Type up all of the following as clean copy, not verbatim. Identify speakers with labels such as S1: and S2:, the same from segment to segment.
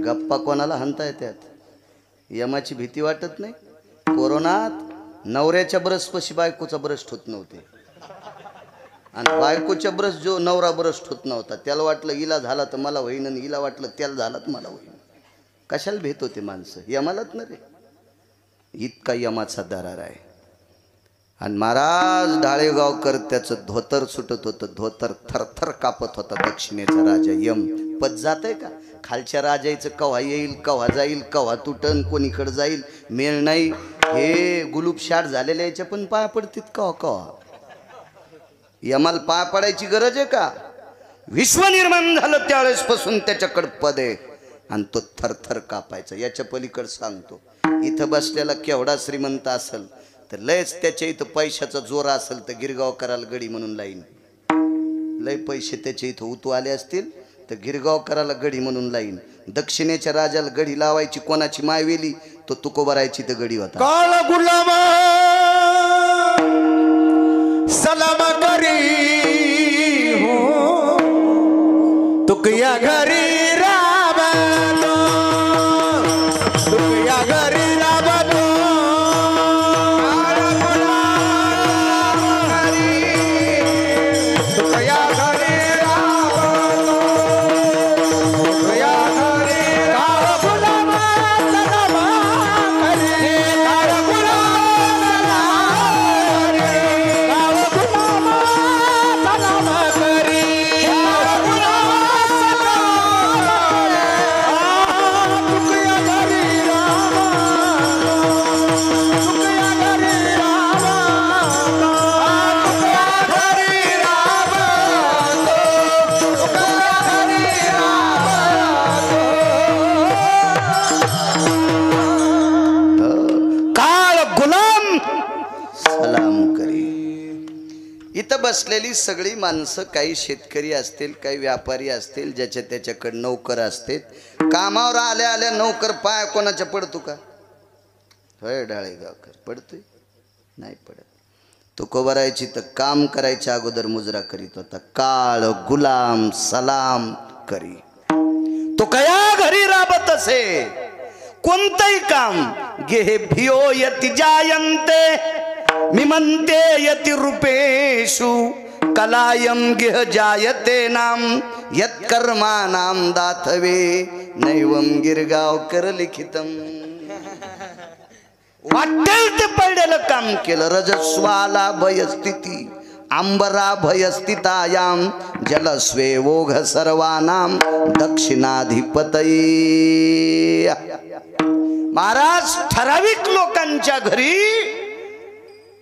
S1: गप्पा कोणाला हाणता येतात? यमाची भीती वाटत नाही? कोरोनात नवऱ्याच्या ब्रशपाशी बायकोचा ब्रश ठोत नव्हते आणि बायकोच्या ब्रश जो नवरा ब्रश ठोत नव्हता त्याला वाटलं हिला झाला तर मला होईन आणि हिला वाटलं त्याला झाला तर मला होईन. कशाला भेट होते माणसं? यमालाच ना रे. इतका यमाचा दरार आहे. आणि महाराज ढाळेगावकर त्याचं धोतर सुटत होतं, धोतर थरथर कापत होता. दक्षिणेचा राजा यम पद जात आहे का? खालच्या राजाचं कव्हा येईल कव्हा जाईल, कव्हा तुटन कोणीकडे जाईल मेळ नाही. हे गुलूबशाट झालेले याच्या पण पाया पडतील कव्हा कव्हा. यमाला पाया पडायची गरज आहे का? विश्व निर्माण झालं त्यावेळेसपासून त्याच्याकडे पद आहे आणि तो थरथर कापायचा. याच्या पलीकडे सांगतो, इथं बसलेला केवढा श्रीमंत असेल तर लयच त्याच्या इथं पैशाचा जोर असेल तर गिरगावकराला गडी म्हणून लाईन. लय पैसे त्याच्या इथं उतू आले असतील तर गिरगावकराला गडी म्हणून लाईन. दक्षिणेच्या राजाला गडी लावायची कोणाची मायवेली तो तुकोबारायची तर गडी होता.
S2: काळा गुलामा सलाम करी हो तुकया घरी राबतो, तुकया घरी राबतो.
S1: बसलेली सगळी माणसं काही शेतकरी असतील, काही व्यापारी असतील, ज्याच्या त्याच्याकडे नोकर असतील. कामावर आल्या आल्या नोकर पाय कोणाच्या पडतो का? होय ढाळेगावकर पडतोय? नाही पडत. तुकोबारायची तर काम करायच्या अगोदर मुजरा करीत होता. काळ गुलाम सलाम करी. तो कया घरी राबत असे कोणतंही काम. गेहे भियो यति जायन्ते मिमन्ते यति रूपेषु कलायम गेह जायते नाम यत्कर्मानाम दातवे नैवम गिरगावकर लिखितम. वाटेल ते पडलेलं काम केलं. रजस्वाला भयस्थिती अंबरा भयस्थितायाम जलस्वे ओघ सर्वानाम दक्षिणाधिपतये. महाराज ठराविक लोकांच्या घरी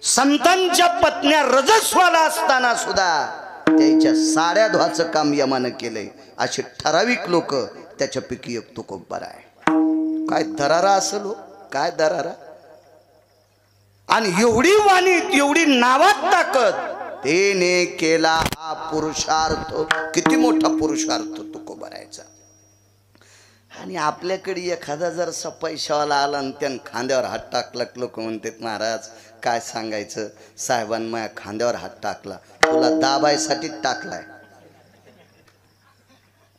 S1: संतांच्या पत्न्या रजस्वाला असताना सुद्धा त्याच्या साड्या धुवाचं काम यमानं केलंय. असे ठराविक लोक त्याच्यापैकी एक तुकोबार आहे. काय दरारा असेल हो, काय दरारा. आणि एवढी वाणी, एवढी नावात ताकद. तेने केला हा पुरुषार्थ. किती मोठा पुरुषार्थ तुकोबारायचा. आणि आपल्याकडे एखादा जर पैशावाला आला आणि त्यानं खांद्यावर हात टाकला, लोक म्हणतात महाराज काय सांगायचं, साहेबांनी माझ्या खांद्यावर हात टाकला. तुला दाबायसाठी टाकलाय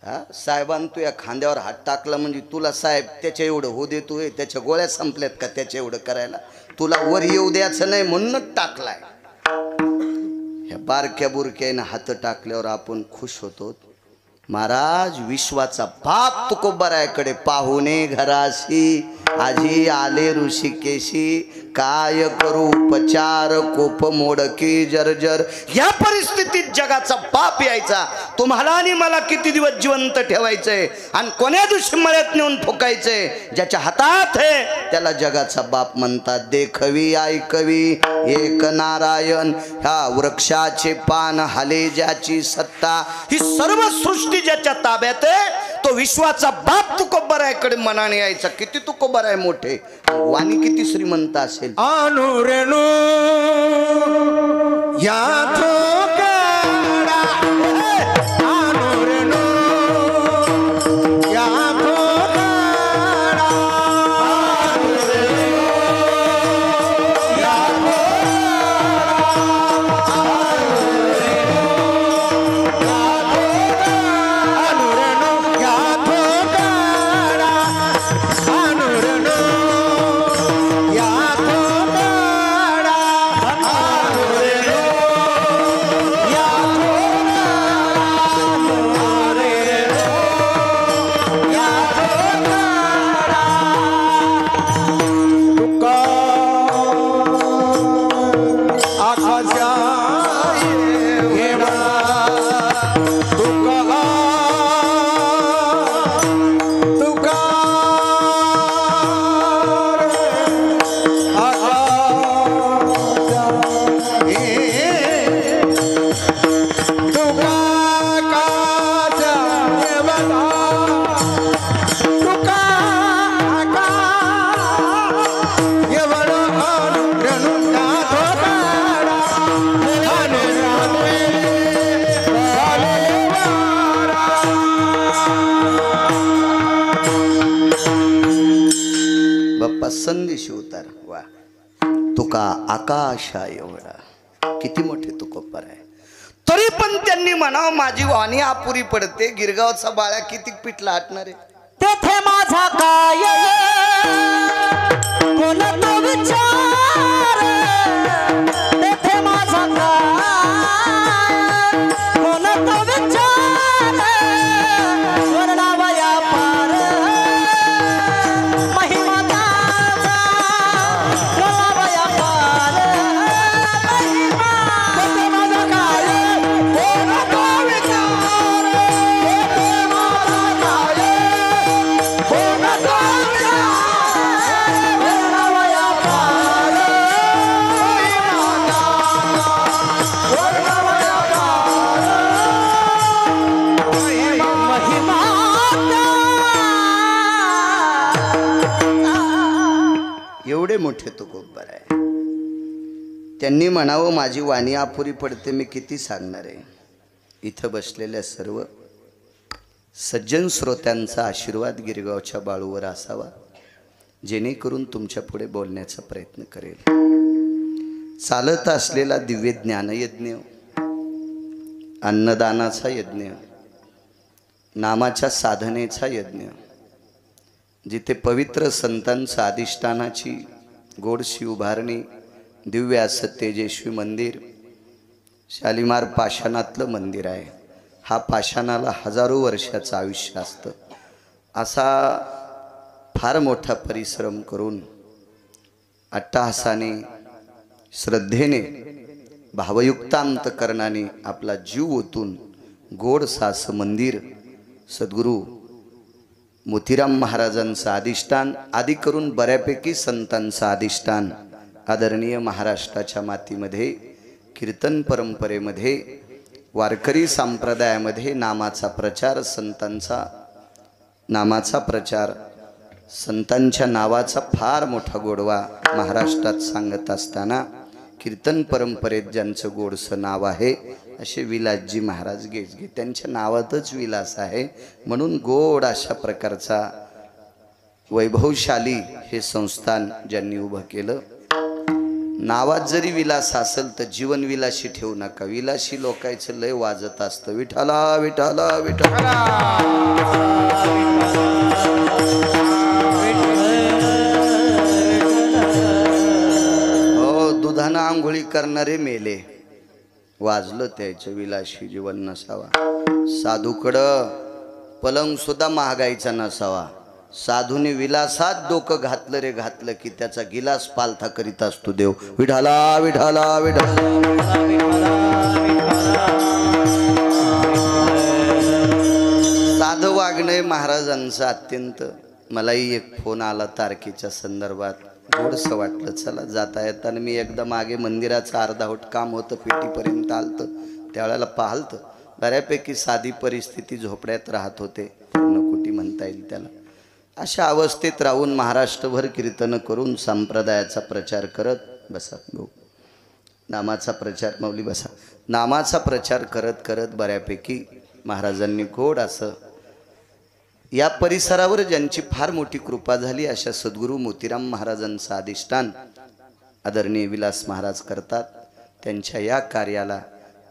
S1: हा? साहेबांनी तुझ्या खांद्यावर हात टाकला म्हणजे तुला साहेब त्याच्या एवढं हो देतो, त्याच्या गोळ्या संपल्यात का त्याच्या एवढं करायला? तुला वर येऊ द्यायचं नाही म्हणूनच टाकलाय. ह्या बारक्या बुरक्यानं हात टाकल्यावर आपण खुश होतो. महाराज विश्वाचा बाप तुकोबारायकडे पाहुणे घराशी आजी आले ऋषिकेशी. काय करू उपचार कोप मोडकी जर्जर. या परिस्थितीत जगाचा बाप यायचा. तुम्हाला आणि मला किती दिवस जिवंत ठेवायचंय आणि कोण्या दिवशी मळ्यात नेऊन ठोकायचंय. ज्याच्या हातात आहे त्याला जगाचा बाप म्हणतात. देखवी ऐकवी एक नारायण. ह्या वृक्षाचे पान हाले ज्याची सत्ता. ही सर्व सृष्टी ज्याच्या ताब्यात आहे तो विश्वाचा बाप तुकोबारायकडे मनाने यायचा. किती तुकोबाराय मोठे, वाणी किती श्रीमंत असेल.
S2: अनुरेणू या
S1: प्रसंगी शिवतार वा तुका आकाशा एवढा किती मोठे तुकोपर आहे. तरी पण त्यांनी म्हणावं माझी वाणी अपुरी पडते. गिरगावचा बाळ्या किती पिठला आटणार आहे.
S3: तेथे माझा काय कोण तो विचार, तेथे माझा काय कोण तो विचार, वर्णावया पार महिमा त्याचा, वर्णावया पार महिमा. तेथे माझा काय कोण तो विचार, तेथे माझा काय कोण तो विचार, वर्णावया पार महिमा त्याचा, वर्णावया पार महिमा त्याचा.
S1: एवढे मोठे तुकोबर आहे. त्यांनी म्हणावं माझी वाणी अपुरी पडते. मी किती सांगणार आहे. इथं बसलेल्या सर्व सज्जन श्रोत्यांचा आशीर्वाद गिरगावच्या बाळूवर असावा, जेणेकरून तुमच्या पुढे बोलण्याचा प्रयत्न करेल. चालत असलेला दिव्य ज्ञानयज्ञ, अन्नदानाचा यज्ञ, नामाच्या साधनेचा यज्ञ, जिथे पवित्र संतांचा अधिष्ठानाची गोडशी उभारणी, दिव्य असं तेजस्वी मंदिर, शालिमार पाषाणातलं मंदिर आहे. हा पाषाणाला हजारो वर्षाचं आयुष्य असतं. असा फार मोठा परिश्रम करून अट्टहासाने, श्रद्धेने, भावयुक्त अंतकरणाने आपला जीव ओतून गोडसं असं मंदिर सद्गुरू मोतीराम महाराजांचं अधिष्ठान, आदी करून बऱ्यापैकी संतांचं अधिष्ठान, आदरणीय महाराष्ट्राच्या मातीमध्ये कीर्तन परंपरेमध्ये वारकरी संप्रदायामध्ये नामाचा प्रचार, संतांचा नामाचा प्रचार, संतांच्या नावाचा फार मोठा गोडवा महाराष्ट्रात सांगत असताना कीर्तन परंपरेत ज्यांचं गोडसं नाव आहे असे विलासजी महाराज गेजगे, त्यांच्या नावातच विलास आहे. म्हणून गोड अशा प्रकारचा वैभवशाली हे संस्थान ज्यांनी उभं केलं. नावात जरी विलास असेल तर जीवन विलासी ठेवू नका. विलासी लोकांचं लय वाजत असतं. विठाला विठाला विठाला. हो, दुधानं आंघोळी करणारे मेले. वाजलं त्याचं विलासी जीवन नसावा. साधूकडं पलंग सुद्धा महागाईचा नसावा. साधूने विलासात डोकं घातलं रे घातलं की त्याचा गिलास पालथा करीत असतो देव. विठाला विठाला विठाला. साधं वागणे महाराजांचं अत्यंत. मलाही एक फोन आला तारखेच्या संदर्भात, थोडंसं वाटलं चला जाता येताना. मी एकदा मागे मंदिराचं अर्धावट काम होतं, पेटीपर्यंत आलतं. त्यावेळेला पाहलतं बऱ्यापैकी साधी परिस्थिती, झोपड्यात राहत होते, पूर्णकुटी म्हणता येईल त्याला. अशा अवस्थेत राहून महाराष्ट्रभर कीर्तन करून संप्रदायाचा प्रचार करत बसा. नामाचा प्रचार, माऊली बसा. नामाचा प्रचार करत करत बऱ्यापैकी महाराजांनी गोड असं या परिसरावर ज्यांची फार मोठी कृपा झाली अशा सद्गुरू मोतीराम महाराजांचं अधिष्ठान आदरणीय विलास महाराज करतात. त्यांच्या या कार्याला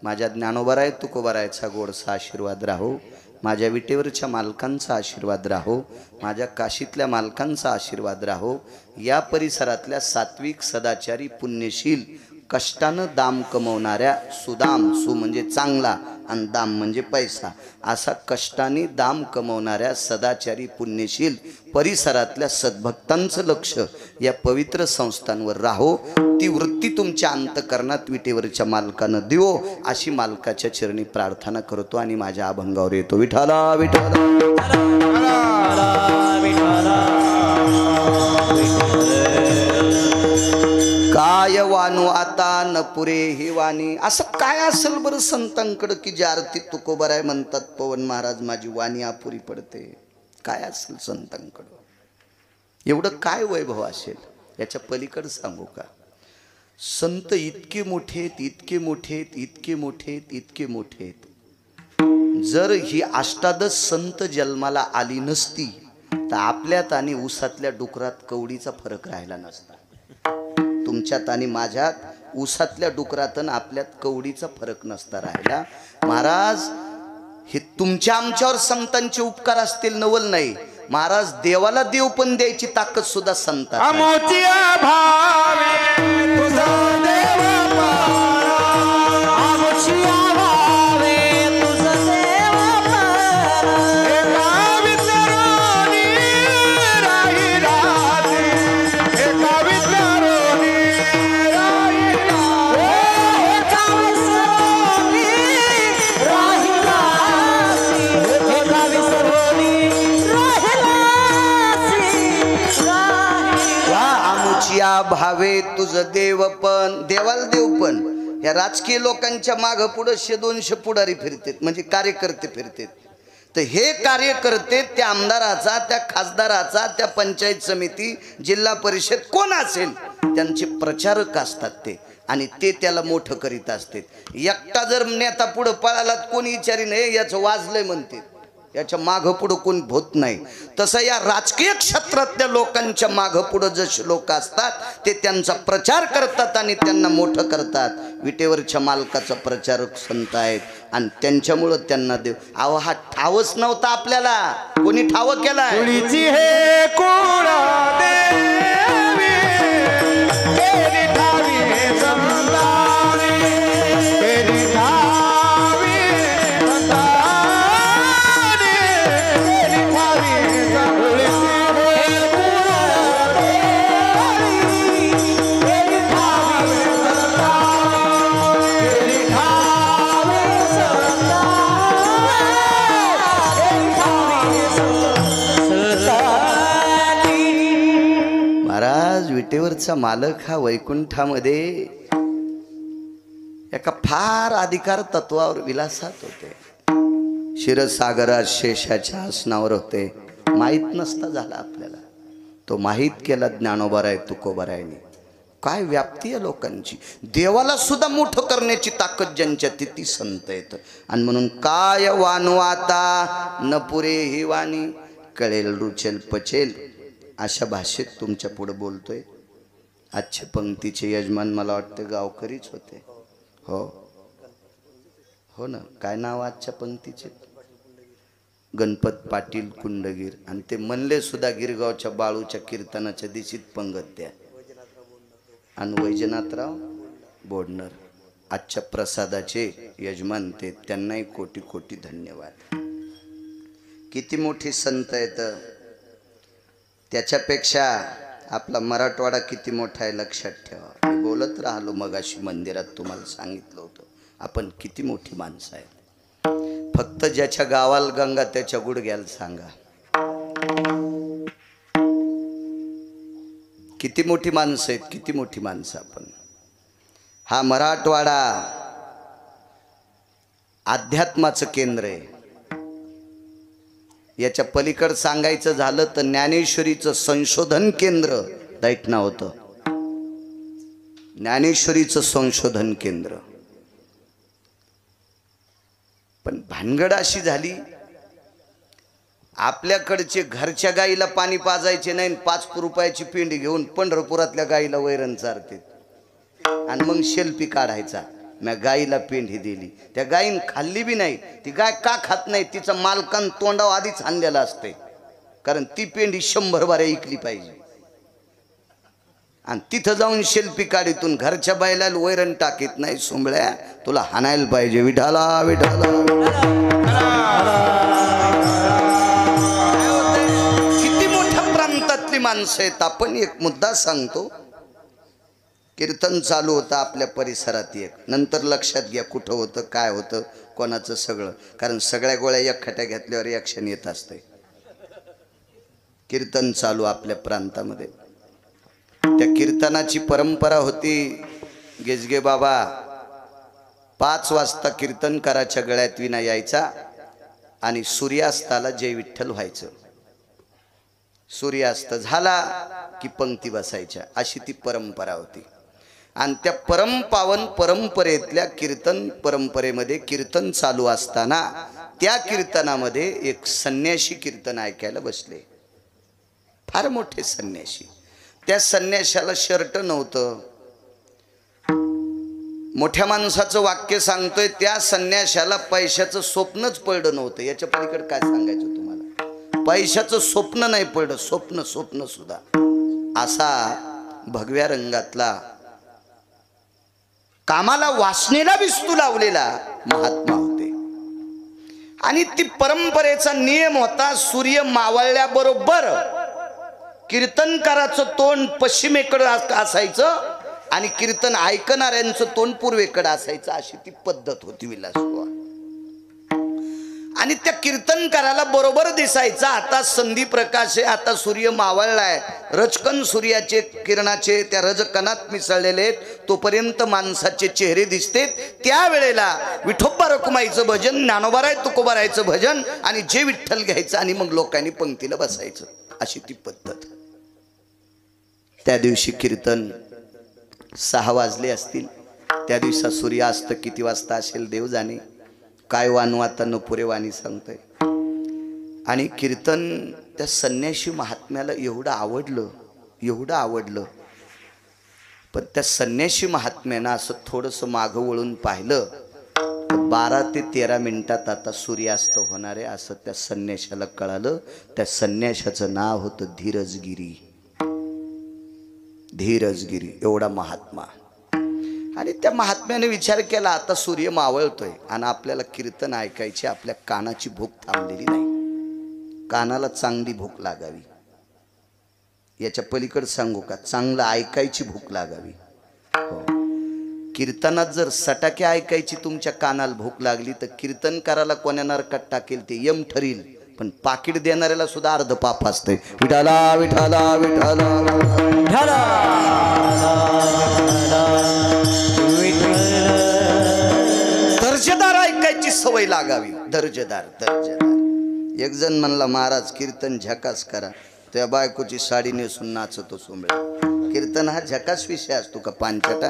S1: माझ्या ज्ञानोबाराय तुकोबारायचा गोडसा आशीर्वाद राहो. माझ्या विटेवरच्या मालकांचा आशीर्वाद राहो. माझ्या काशीतल्या मालकांचा आशीर्वाद राहो. या परिसरातल्या सात्विक, सदाचारी, पुण्यशील, कष्टानं दाम कमवणाऱ्या, सुदाम, सु म्हणजे चांगला आणि दाम म्हणजे पैसा, असा कष्टाने दाम कमवणाऱ्या सदाचारी, पुण्यशील परिसरातल्या सद्भक्तांचं लक्ष या पवित्र संस्थांवर राहो. ती वृत्ती तुमच्या अंतकरणात विटेवरच्या मालकानं देवो अशी मालकाच्या चरणी प्रार्थना करतो आणि माझ्या अभंगावर येतो. विठाला विठाला. काय वानू आता न पुरे ही वाणी. असं काय असेल बरं संतांकडं की जे आरती तुकोबाराय म्हणतात पवन महाराज माझी वाणी अपुरी पडते. काय असेल संतांकडं, एवढं काय वैभव असेल. याच्या पलीकडं सांगू का, संत इतके मोठेत, इतके मोठेत, इतके मोठेत, इतके मोठेत. जर ही अष्टादश संत जन्माला आली नसती तर आपल्यात आणि ऊसातल्या डुकरात कवडीचा फरक राहिला नसता. तुमच्यात आणि माझ्यात ऊसातल्या डुकरात आणि आपल्यात कवडीचा फरक नसता राहिला. महाराज हे तुमच्या आमच्यावर संतांचे उपकार असतील नवल नाही. महाराज देवाला देव पण द्यायची ताकद सुद्धा संत.
S2: आमोचिया भावे तुझा देव पारा.
S3: आमुषिया भावे तुझं देव पारा.
S2: एका विचारोनी राही राहते. एका विचारोनी राही राहते.
S3: एका विसरोनी राहिलासी. एका विसरोनी राहिलासी.
S1: वा आमुचिया भावे तुझं देव पण. देवाला देव पण या राजकीय लोकांच्या मागं पुढं 100-200 पुढारी फिरतात, म्हणजे कार्यकर्ते फिरतात. तर हे कार्यकर्ते त्या आमदाराचा, त्या खासदाराचा, त्या पंचायत समिती, जिल्हा परिषद कोण असेल त्यांचे प्रचारक असतात ते. आणि ते त्याला मोठं करीत असतात. एकटा जर नेता पुढं पळाला कोणी विचारी नाही याचं वाजलंय म्हणते, याच्या मागं पुढं कोण भूत नाही. तसं या राजकीय क्षेत्रातल्या लोकांच्या मागं पुढं जसे लोक असतात ते त्यांचा प्रचार करतात आणि त्यांना मोठं करतात. विटेवरच्या मालकाचा प्रचारक संत आहेत आणि त्यांच्यामुळं त्यांना देव. अहो हा ठावच नव्हता आपल्याला, कोणी ठाव केलाय.
S2: कुळीची हे कुळ देवी केली ठावी संतानी. केली ठावी संतानी. केली ठावी
S1: महाराज विटेवरचा मालक हा वैकुंठामध्ये एका फार अधिकार तत्वावर विलासात होते. क्षीरसागरात शेषाच्या आसनावर होते. माहीत नसता झाला आपल्याला, तो माहीत केला ज्ञानोबाराय तुकोबारायने. काय व्याप्ती आहे लोकांची. देवाला सुद्धा मोठं करण्याची ताकद ज्यांच्या ती संत आहेत. आणि म्हणून काय वानवाता न पुरे ही वाणी कळेल रुचेल पचेल अशा भाषेत तुमच्या पुढे बोलतोय. आजचे पंक्तीचे यजमान मला वाटतं गावकरीच होते. हो हो ना, काय नाव आजच्या पंक्तीचे? गणपत पाटील कुंडगीर. आणि ते म्हणले सुद्धा गिरगावच्या बाळूच्या कीर्तनाच्या दिशीत पंगत द्या. आणि वैजनाथराव बोडणर आजच्या प्रसादाचे यजमान ते, त्यांनाही कोटी कोटी धन्यवाद. किती मोठी संत आहेत. त्याच्यापेक्षा आपला मराठवाडा किती मोठा आहे लक्षात ठेवा. मी बोलत राहिलो मगाशी मंदिरात, तुम्हाला सांगितलं होतं आपण किती मोठी माणसं आहेत. फक्त ज्याच्या गावाला गंगा त्याच्या गुडघ्याला सांगा. किती मोठी माणसं आहेत, किती मोठी माणसं आपण. हा मराठवाडा अध्यात्माचं केंद्र आहे. याच्या पलीकडे सांगायचं झालं तर ज्ञानेश्वरीचं संशोधन केंद्र दैठणा होतं. ज्ञानेश्वरीचं संशोधन केंद्र. पण भानगड अशी झाली, आपल्याकडचे घरच्या गाईला पाणी पाजायचे नाही, 5 रुपयाची पिंडी घेऊन पंढरपुरातल्या गाईला वैरण चारते आणि मग सेल्फी काढायचा. मी गाईला पेंढी दिली, त्या गायीन खाल्ली बी नाही. ती गाय का खात नाही? तिचा मालकान तोंडावर आधीच आणलेला असते, कारण ती पेंढी 100 बाऱ्या इकली पाहिजे. आणि तिथं जाऊन सेल्फी काढीतून घरच्या बायला वैरण टाकीत नाही. सोंबळ्या तुला हाणायला पाहिजे. विठाला विठाला. किती मोठ्या प्रांतातली माणसं आहेत आपण. एक मुद्दा सांगतो. कीर्तन चालू होतं आपल्या परिसरात एक. नंतर लक्षात घ्या कुठं होतं, काय होतं, कोणाचं सगळं. कारण सगळ्या गोळ्या एकखट्या घेतल्यावर ॲक्शन येत असते. कीर्तन चालू आपल्या प्रांतामध्ये. त्या कीर्तनाची परंपरा होती. गेजगे बाबा 5 वाजता कीर्तनकाराच्या गळ्यात विना यायचा आणि सूर्यास्ताला जय विठ्ठल व्हायचं. सूर्यास्त झाला की पंक्ती बसायच्या. अशी ती परंपरा होती. आणि त्या परमपावन परंपरेतल्या कीर्तन परंपरेमध्ये कीर्तन चालू असताना त्या कीर्तनामध्ये एक संन्याशी कीर्तन ऐकायला बसले. फार मोठे संन्यासी. त्या संन्याशाला शर्ट नव्हतं. मोठ्या माणसाचं वाक्य सांगतोय, त्या संन्याशाला पैशाचं स्वप्नच पडलं नव्हतं. याच्या पलीकडे काय सांगायचं तुम्हाला? पैशाचं स्वप्न नाही पडलं, स्वप्न सुद्धा. असा भगव्या रंगातला, कामाला वासनेला विस्तू लावलेला महात्मा होते. आणि ती परंपरेचा नियम होता, सूर्य मावळल्याबरोबर कीर्तनकाराचं तोंड पश्चिमेकडे असायचं आणि कीर्तन ऐकणाऱ्यांचं तोंड पूर्वेकडे असायचं. अशी ती पद्धत होती विलासबुवा. आणि त्या कीर्तनकाराला बरोबर दिसायचा आता संधी प्रकाश आहे, आता सूर्य मावळलाय. रजकण सूर्याचे किरणाचे त्या रजकणात मिसळलेले आहेत, तोपर्यंत माणसाचे चेहरे दिसतेत. त्यावेळेला विठोबा रखुमाईचं भजन, ज्ञानोबाराय तुकोबारायचं भजन आणि जे विठ्ठल घ्यायचं आणि मग लोकांनी पंक्तीला बसायचं. अशी ती पद्धत. त्या दिवशी कीर्तन 6 वाजले असतील. त्या दिवसा सूर्यास्त किती वाजता असेल देव जाणे. काय वानवाता न पुरे वाणी सांगतोय. आणि कीर्तन त्या संन्याशी महात्म्याला एवढं आवडलं. पण त्या संन्याशी महात्म्यानं असं थोडंसं मागं वळून पाहिलं. 12 ते 13 मिनिटात आता सूर्यास्त होणार आहे असं त्या संन्याशाला कळालं. त्या संन्याशाचं नाव होतं धीरजगिरी. एवढा महात्मा. आणि त्या महात्म्याने विचार केला, आता सूर्य मावळतोय आणि आपल्याला कीर्तन ऐकायची, आपल्या कानाची भूक थांबलेली नाही. कानाला चांगली भूक लागावी. याच्या पलीकडे सांगू का, चांगलं ऐकायची भूक लागावी. हो. कीर्तनात जर सटाके ऐकायची तुमच्या कानाला भूक लागली तर कीर्तनकाराला कोण्या नरकात टाकेल ते यम ठरील. पण पाकिट देणाऱ्याला सुद्धा अर्ध पाप असते. विठाला विठाला विठाला. दर्जेदार ऐकायची सवय लागावी. दर्जेदार. एक जण म्हणला, महाराज कीर्तन झकास करा. त्या बायकोची साडी नेसून नाचतो सोंबळा. कीर्तन हा झकास विषय असतो का पांचटा?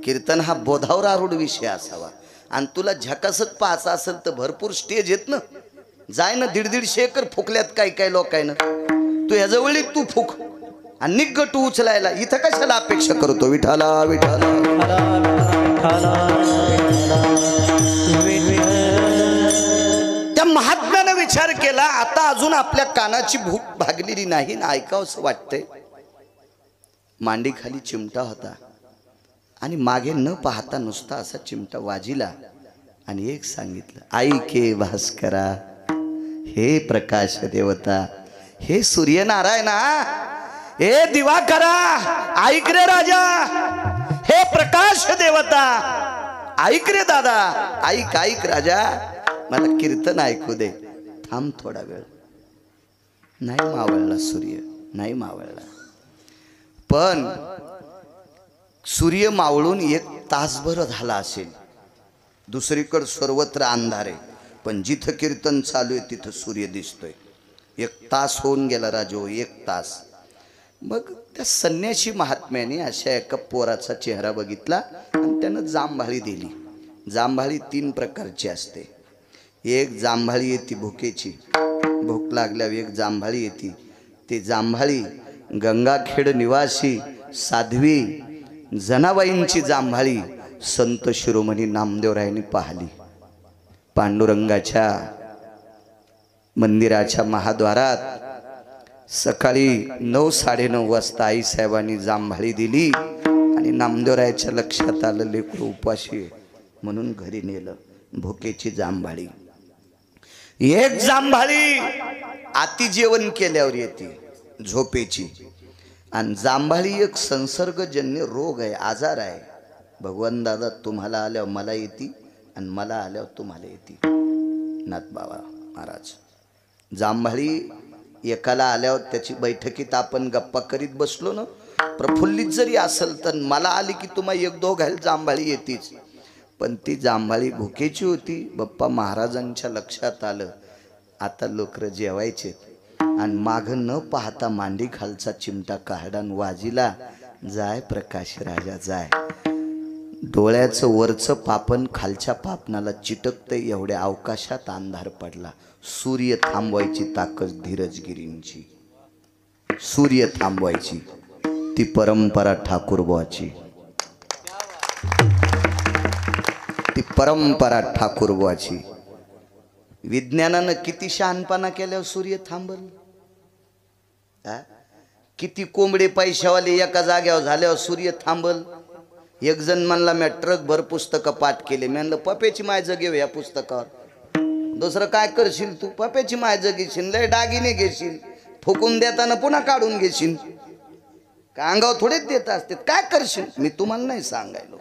S1: कीर्तन हा बोधावर आरूढ विषय असावा. आणि तुला झकासच पाहायचा असेल तर भरपूर स्टेज येत ना, जाय ना 150 एकर फुकल्यात काय लोक आहे ना. तू ह्याजवळ तू फुक आणि निग्ग तू उचलायला इथं कशाला अपेक्षा करतो? विठाला विठाला. त्या महात्म्यानं विचार केला, आता अजून आपल्या कानाची भूक भागलेली नाही ना, ऐकावंसं वाटतंय. मांडीखाली चिमटा होता आणि मागे न पाहता नुसता असा चिमटा वाजिला आणि एक सांगितलं, ऐके भास्करा, हे प्रकाश देवता, हे सूर्यनारायणा, हे दिवाकरा, ऐक रे राजा, हे प्रकाश देवता, ऐक रे दादा, ऐक राजा, मला कीर्तन ऐकू दे. थांब थोडा वेळ. नाही मावळला सूर्य, नाही मावळला. पण सूर्य मावळून 1 तासभर झाला असेल. दुसरीकडे सर्वत्र अंधार आहे, पण जिथं कीर्तन चालू आहे तिथं सूर्य दिसतोय. 1 तास होऊन गेला राजो, 1 तास. मग त्या संन्याशी महात्म्याने अशा एका पोराचा चेहरा बघितला आणि त्यानं जांभाळी दिली. जांभाळी 3 प्रकारची असते. एक जांभाळी येते भुकेची, भूक लागल्यावर एक जांभाळी येते. ती जांभाळी गंगाखेड निवासी साध्वी जनाबाईंची जांभाळी संत शिरोमणी नामदेवरायांनी पाहिली. पांडुरंगाच्या मंदिराच्या महाद्वारात सकाळी 9-9:30 वाजता आईसाहेबांनी जांभाळी दिली आणि नामदेवरायाच्या लक्षात आलं लेकरू उपाशी आहे म्हणून घरी नेलं. भुकेची जांभाळी. एक जांभाळी आती जेवण केल्यावर येते, झोपेची. आणि जांभाळी एक संसर्गजन्य रोग आहे, आजार आहे. भगवान दादा तुम्हाला आल्यावर मला येते आणि मला आल्यावर तुम्हाला येते. नाथबाबा महाराज. जांभाळी एकाला आल्यावर त्याची बैठकीत आपण गप्पा करीत बसलो ना, प्रफुल्लित जरी असेल तर मला आली की तुम्हा 1-2 घाल जांभाळी येतीच. पण ती जांभाळी भुकेची होती. बाप्पा महाराजांच्या लक्षात आलं आता लोकर जेवायचे आणि मागं न पाहता मांडी खालचा चिमटा काढान वाजिला. जाय प्रकाश राजा जाय. डोळ्याचं वरचं पापण खालच्या पापणाला चिटकते एवढ्या अवकाशात अंधार पडला. सूर्य थांबवायची ताकद धीरजगिरींची. सूर्य थांबवायची ती परंपरा ठाकूरबुवाची. ती परंपरा ठाकूरबुवाची. विज्ञानानं किती शहाणपणा केल्यावर सूर्य थांबल. किती कोंबडे पैशावाले एका जाग्यावर झाल्यावर सूर्य थांबल. एक जण म्हणला मी ट्रक भर पुस्तकं पाठ केले. मी म्हणलं पप्याची माय जगेव या पुस्तकावर. दुसरं काय करशील तू? पप्याची माय जगेशील, लय दागिने घेशील, फुकून देताना पुन्हा काढून घेशील का? अंगावर थोडेच देत असते. काय करशील? मी तुम्हाला नाही सांगायलो.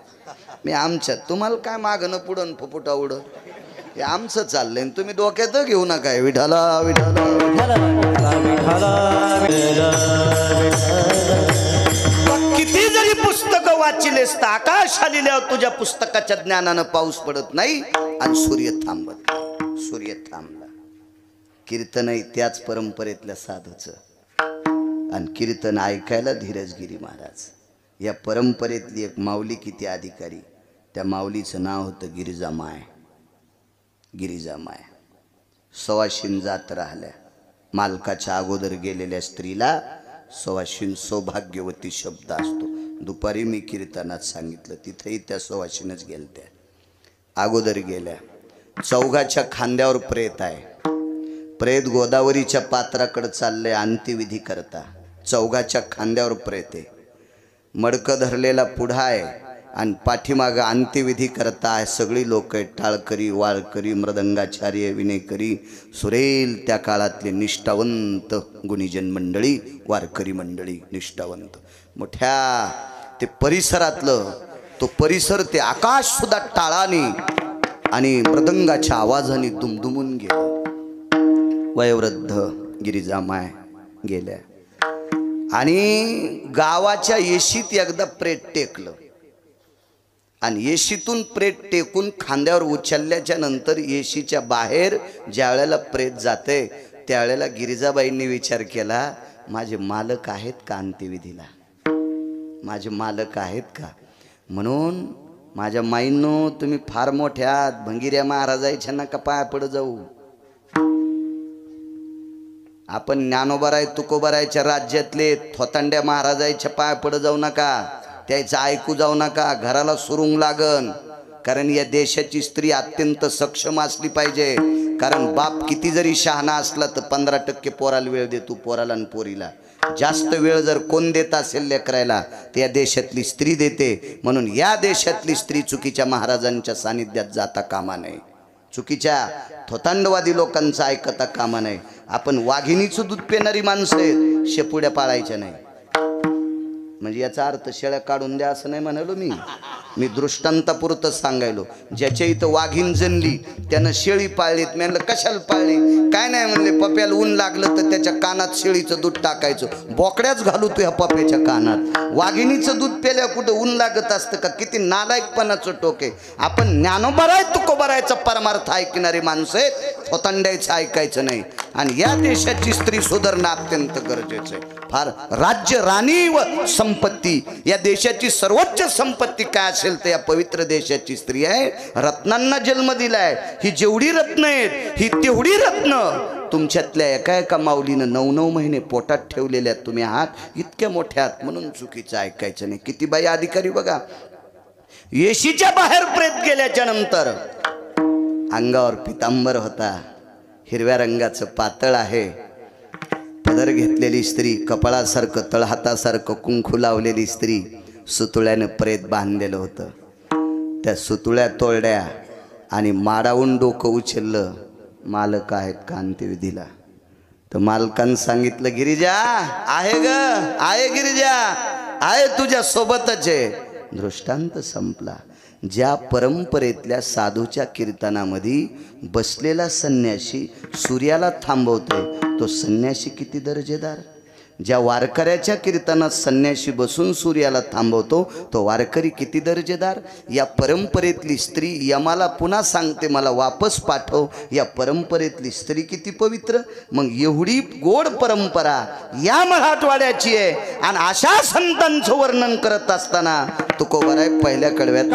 S1: मी आमच्यात तुम्हाला काय मागणं पुढं फुफुटा उड हे आमचं चाललंय. तुम्ही डोक्यात घेऊ नका. विठाला विठाला किती जरी पुस्तकं वाचलेस तर आकाश आलेल्यावर तुझ्या पुस्तकाच्या ज्ञानानं पाऊस पडत नाही आणि सूर्य थांबत नाही. सूर्य थांबला. कीर्तनही त्याच परंपरेतल्या साधूचं. आणि कीर्तन ऐकायला धीरजगिरी महाराज. या परंपरेतली एक माऊली किती अधिकारी. त्या माऊलीचं नाव होतं गिरिजामाय. गिरिजामाय सवाशीन जात राहिल्या. मालकाच्या अगोदर गेलेल्या स्त्रीला सवाशीन सौभाग्यवती शब्द असतो. दुपारी मी कीर्तनात सांगितलं. तिथेही त्या सवाशीनच गेलत्या. अगोदर गेल्या. चौघाच्या खांद्यावर प्रेत आहे. प्रेत गोदावरीच्या पात्राकडे चालले अंत्यविधी करता. चौघाच्या खांद्यावर प्रेत आहे. मडकं धरलेला पुढा आहे आणि पाठीमागं अंत्यविधी करता आहे. सगळी लोक आहेत. टाळकरी, वाळकरी, मृदंगाचार्य, विनेकरी, सुरेल त्या काळातले निष्ठावंत गुणीजन मंडळी, वारकरी मंडळी निष्ठावंत. मोठ्या ते परिसरातलं तो परिसर ते आकाश सुद्धा टाळाने आणि मृदंगाच्या आवाजाने दुमदुमून गेलं. वयोवृद्ध गिरिजामाय गेल्या आणि गावाच्या येशीत एकदा प्रेत टेकलं. आणि येशीतून प्रेत टेकून खांद्यावर उचलल्याच्या नंतर येशीच्या बाहेर ज्या वेळेला प्रेत जाते त्यावेळेला गिरिजाबाईंनी विचार केला, माझे मालक आहेत का अंत्यविधीला? माझे मालक आहेत का? म्हणून माझ्या माईंनो तुम्ही फार मोठ्यात भंगिऱ्या महाराजाच्या नका पाया पड जाऊ. आपण ज्ञानोबाराय तुकोबारायच्या राज्यातले थोतांड्या महाराजाच्या पाया पड जाऊ नका. त्याचं ऐकू जाऊ नका. घराला सुरुंग लागन. कारण या देशाची स्त्री अत्यंत सक्षम असली पाहिजे. कारण बाप किती जरी शहाणा असला तर 15% पोराला वेळ देतो. पोराला आणि पोरीला जास्त वेळ जर कोण देत असेल लेकरायला त्या देशातली स्त्री देते. म्हणून या देशातली स्त्री चुकीच्या महाराजांच्या सानिध्यात जाता कामा नये. चुकीच्या थोतांडवादी लोकांचं ऐकता कामा नये. आपण वाघिणीचं दूध पिणारी माणसं आहेत. शेपुड्या पाळायच्या नाही. म्हणजे याचा अर्थ शेळ्या काढून द्या असं नाही म्हणालो मी दृष्टांतापुरतं सांगायलो. ज्याच्या इथं वाघीण जणली त्यानं शेळी पाळलीत. मी म्हणलं कशाला पाळली? काय नाही म्हणले, पप्याला ऊन लागलं तर त्याच्या कानात शेळीचं दूध टाकायचं. बोकड्याच घालू तू ह्या पप्याच्या कानात. वाघिणीचं दूध प्याल्या कुठं ऊन लागत असतं का? किती नालायकपणाचं टोके. आपण ज्ञानोबाराय तुकोबारायचा परमार्थ ऐकणारी माणसं आहेत. थोतांड्याचं ऐकायचं नाही. आणि या देशाची स्त्री सुधारणं अत्यंत गरजेचं आहे. फार राज्य, राणी व संपत्ती, या देशाची सर्वोच्च संपत्ती काय असेल तर या पवित्र देशाची स्त्री आहे. रत्नांना जन्म दिलाय. ही जेवढी रत्न आहेत ही तेवढी रत्न तुमच्यातल्या एका एका माऊलीनं 9-9 महिने पोटात ठेवलेल्या तुम्ही आहात. इतक्या मोठ्या आहात म्हणून चुकीचं ऐकायचं नाही. किती बाई अधिकारी बघा. येशीच्या बाहेर प्रेत गेल्याच्या नंतर अंगावर पितांबर होता. हिरव्या रंगाचं पातळ आहे. पदर घेतलेली स्त्री, कपाळासारखं तळहातासारखं कुंकू लावलेली स्त्री, सुतुळ्यानं प्रेत बांधलेलं होतं. त्या सुतुळ्या तोडल्या आणि माडावून डोकं उचललं. मालक आहेत का अंत्यविधीला? तर मालकानं सांगितलं गिरिजा आहे ग, आहे गिरिजा, आहे तुझ्या सोबतच आहे. दृष्टांत संपला. ज्या परंपरेतल्या साधूच्या कीर्तनामध्ये बसलेला संन्यासी सूर्याला थांबवतोय तो संन्यासी किती दर्जेदार. ज्या वारकऱ्याच्या कीर्तनात संन्यासी बसून सूर्याला थांबवतो तो वारकरी किती दर्जेदार. या परंपरेतली स्त्री यमाला पुन्हा सांगते मला वापस पाठव. या परंपरेतली स्त्री किती पवित्र. मग एवढी गोड परंपरा या मराठवाड्याची आहे. आणि अशा संतांचं वर्णन करत असताना तुकोबाराय पहिल्या कडव्यात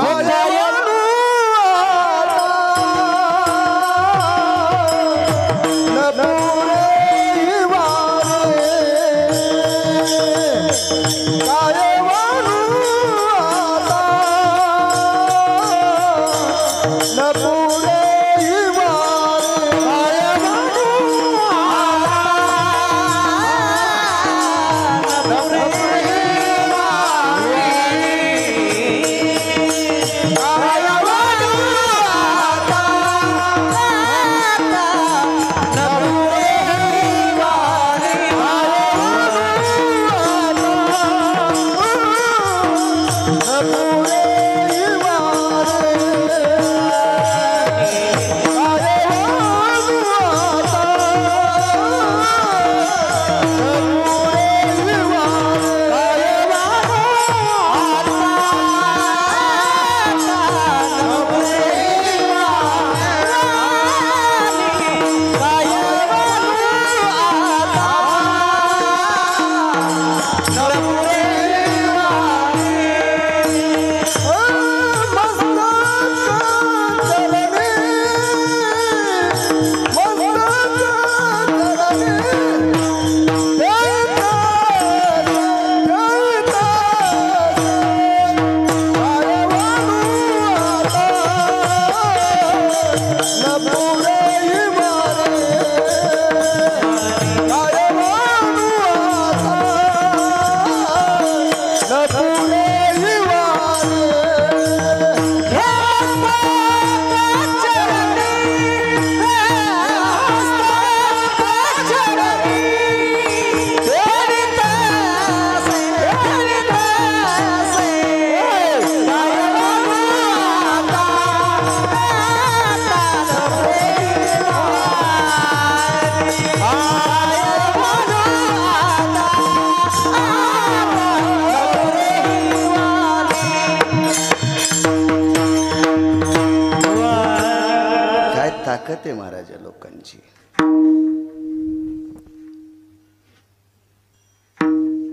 S1: ताकद आहे महाराज या लोकांची.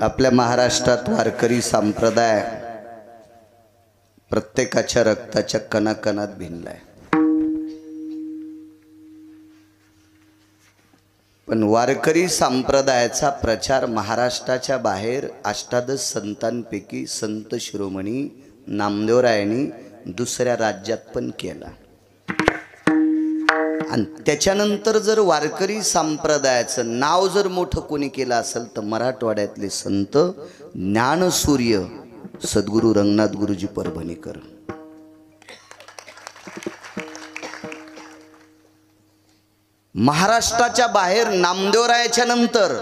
S1: आपल्या महाराष्ट्रात वारकरी संप्रदाय प्रत्येकाच्या रक्ताच्या कणाकणात भिनलाय. पण वारकरी संप्रदायाचा प्रचार महाराष्ट्राच्या बाहेर अष्टादश संतांपैकी संत शिरोमणी नामदेवरायांनी दुसऱ्या राज्यात पण केला. आणि त्याच्यानंतर जर वारकरी संप्रदायाचं नाव जर मोठं कोणी केलं असेल तर मराठवाड्यातले संत ज्ञानसूर्य सद्गुरू रंगनाथ गुरुजी परभणीकर. महाराष्ट्राच्या बाहेर नामदेवरायाच्या नंतर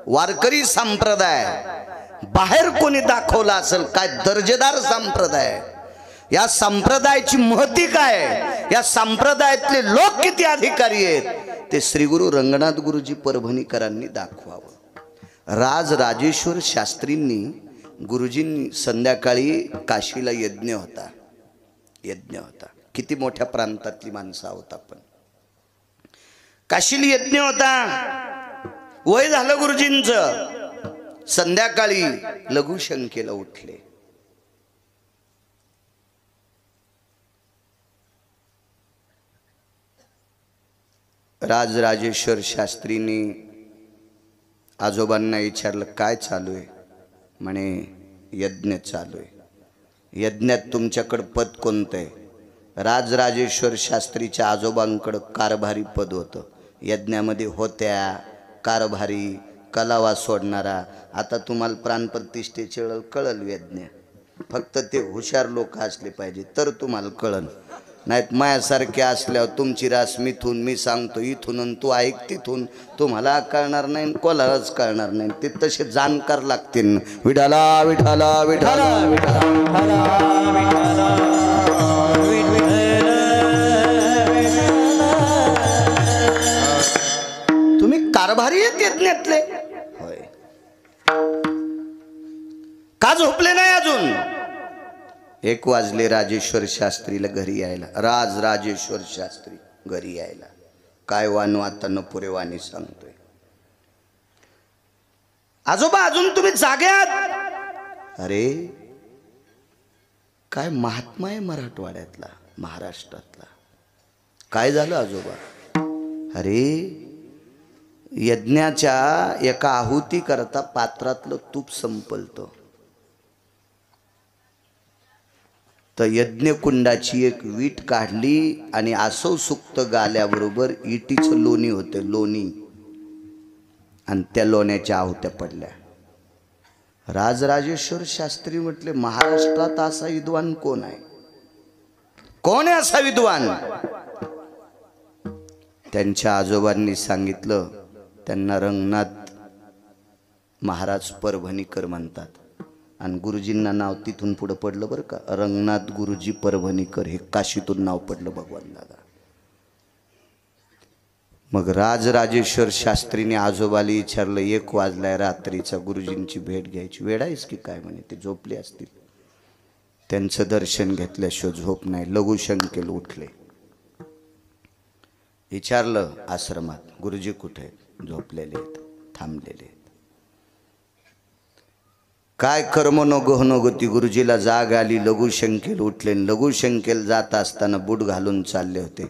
S1: वारकरी संप्रदाय बाहेर कोणी दाखवला असेल काय दर्जेदार संप्रदाय, या संप्रदायाची महती काय, या संप्रदायातले लोक किती अधिकारी आहेत ते श्री गुरु रंगनाथ गुरुजी परभणीकरांनी दाखवावं. राजराजेश्वर शास्त्रींनी गुरुजींनी संध्याकाळी काशीला यज्ञ होता. किती मोठ्या प्रांतातली माणसं आहोत आपण. काशीला यज्ञ होता, वय झालं गुरुजींचं. संध्याकाळी लघुशंकेला उठले. राजराजेश्वर शास्त्रींनी आजोबांना विचारलं काय चालू आहे. म्हणे यज्ञ चालू आहे. यज्ञात तुमच्याकडं पद कोणतं आहे. राजराजेश्वर शास्त्रीच्या आजोबांकडं कारभारी पद होतं. यज्ञामध्ये होत्या कारभारी कलावा सोडणारा. आता तुम्हाला प्राणप्रतिष्ठेचे कळल यज्ञ. फक्त ते हुशार लोक असले पाहिजे तर तुम्हाला कळल. नाहीत मायासारखे असल्यावर तुमची रास मिथून मी सांगतो इथून आणि तू ऐक तिथून तुम्हाला कळणार नाही, कोणालाच कळणार नाही. ते तसे जाणकार लागतील. विठाला विठाला विठाला तुम्ही कारभारी आहेत यज्ञातले होय. का झोपले नाही अजून. 1 वाजले राजेश्वर शास्त्रीला घरी यायला. राजराजेश्वर शास्त्री घरी यायला. काय वानू आता नपुरे वाणी सांगतोय. आजोबा अजून तुम्ही जागे आहात. अरे काय महात्मा आहे मराठवाड्यातला महाराष्ट्रातला. काय झालं आजोबा. अरे यज्ञाच्या एका आहुती करता पात्रातलं तूप संपलतं. तर यज्ञकुंडाची एक वीट काढली आणि आसव सुक्त गाल्याबरोबर इटीचं लोणी होते लोणी आणि त्या लोण्याच्या आहुत्या पडल्या. राजराजेश्वर शास्त्री म्हटले महाराष्ट्रात असा विद्वान कोण आहे. कोण आहे असा विद्वान. त्यांच्या आजोबांनी सांगितलं त्यांना रंगनाथ महाराज परभणीकर म्हणतात. आणि गुरुजींना नाव तिथून पुढे पडलं बरं का. रंगनाथ गुरुजी परभणीकर हे काशीतून नाव पडलं भगवान दादा. मग राजराजेश्वर शास्त्रीने आजोबाला विचारलं 1 वाजलाय रात्रीचा गुरुजींची भेट घ्यायची. वेळ आहेस की काय. म्हणे ते झोपले असतील. त्यांचं दर्शन घेतल्याशिवाय झोप नाही. लघुशंकेला उठले. विचारलं आश्रमात गुरुजी कुठे आहेत. झोपलेले आहेत थांबलेले आहेत. काय कर्म नो गहनो गती. गुरुजीला जाग आली. लघुशंकेल उठले. लघुशंकेल जात असताना बूट घालून चालले होते.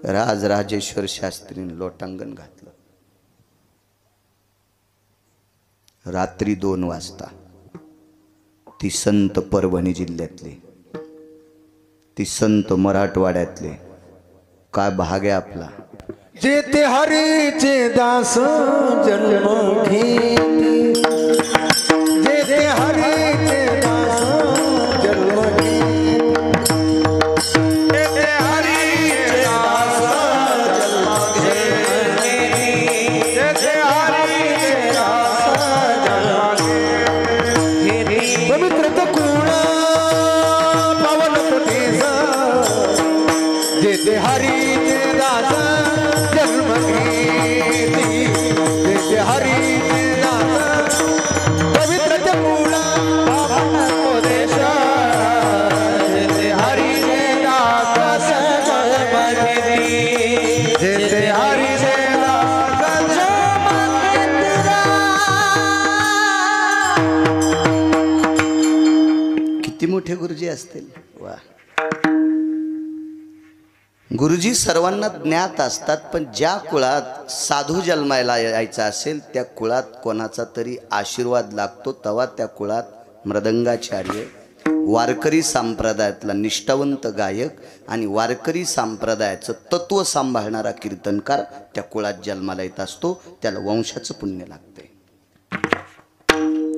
S1: राजराजेश्वर शास्त्रीने लोटांगण घातलं. रात्री 2 वाजता ती संत परभणी जिल्ह्यातले ती संत मराठवाड्यातले. काय भाग आहे आपला.
S2: जेते हरीचे दास जन्म घेती. जेते हरीचे दास जन्म घेती. जेते हरीचे दास जन्म घेती. जेते हरीचे दास जन्म घेती. पवित्र कुळ पावन प्रदेश. जेते हरीचे दास जन्म घेती. जेते हरीचे दास
S1: गुरुजी असतील. वा. गुरुजी सर्वांना ज्ञात असतात, पण ज्या कुळात साधू जन्मायला यायचा असेल त्या कुळात कोणाचा तरी आशीर्वाद लागतो, तेव्हा त्या कुळात मृदंगाचार्य, वारकरी संप्रदायातला निष्ठावंत गायक आणि वारकरी संप्रदायाचं तत्व सांभाळणारा कीर्तनकार त्या कुळात जन्माला येत असतो. त्याला वंशाचं पुण्य लागते.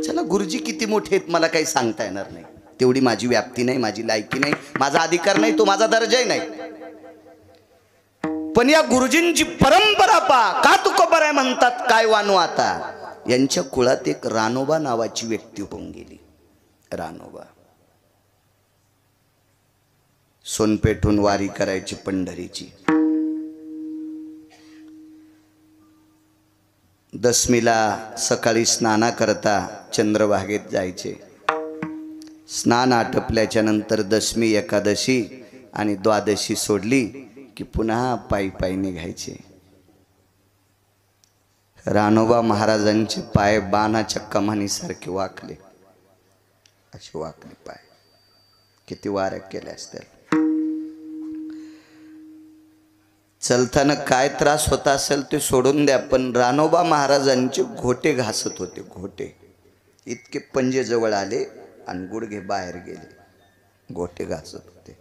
S1: चला, गुरुजी किती मोठे आहेत मला काही सांगता येणार नाही, तेवढी माझी व्याप्ती नाही, माझी लायकी नाही, माझा अधिकार नाही, तो माझा दर्जाही नाही. पण या गुरुजींची परंपरा का तुकोबर आहे म्हणतात काय वानू आता. यांच्या कुळात एक रानोबा नावाची व्यक्ती होऊन गेली. रानोबा सोनपेठून वारी करायची पंढरीची. दशमीला सकाळी स्नाना करता चंद्रभागेत जायचे. स्नान आटपल्याच्या नंतर दशमी, एकादशी आणि द्वादशी सोडली की पुन्हा पायी पायी निघायचे. रानोबा महाराजांचे पाय बाणाच्या कमानीसारखे वाकले, असे वाकले पाय. किती वाऱ्या केल्या असतील. चलताना काय त्रास होता असेल ते सोडून द्या, पण रानोबा महाराजांचे घोटे घासत होते. घोटे इतके पंजे जवळ आले आणि गुडघे बाहेर गेले, घोटे घासत होते.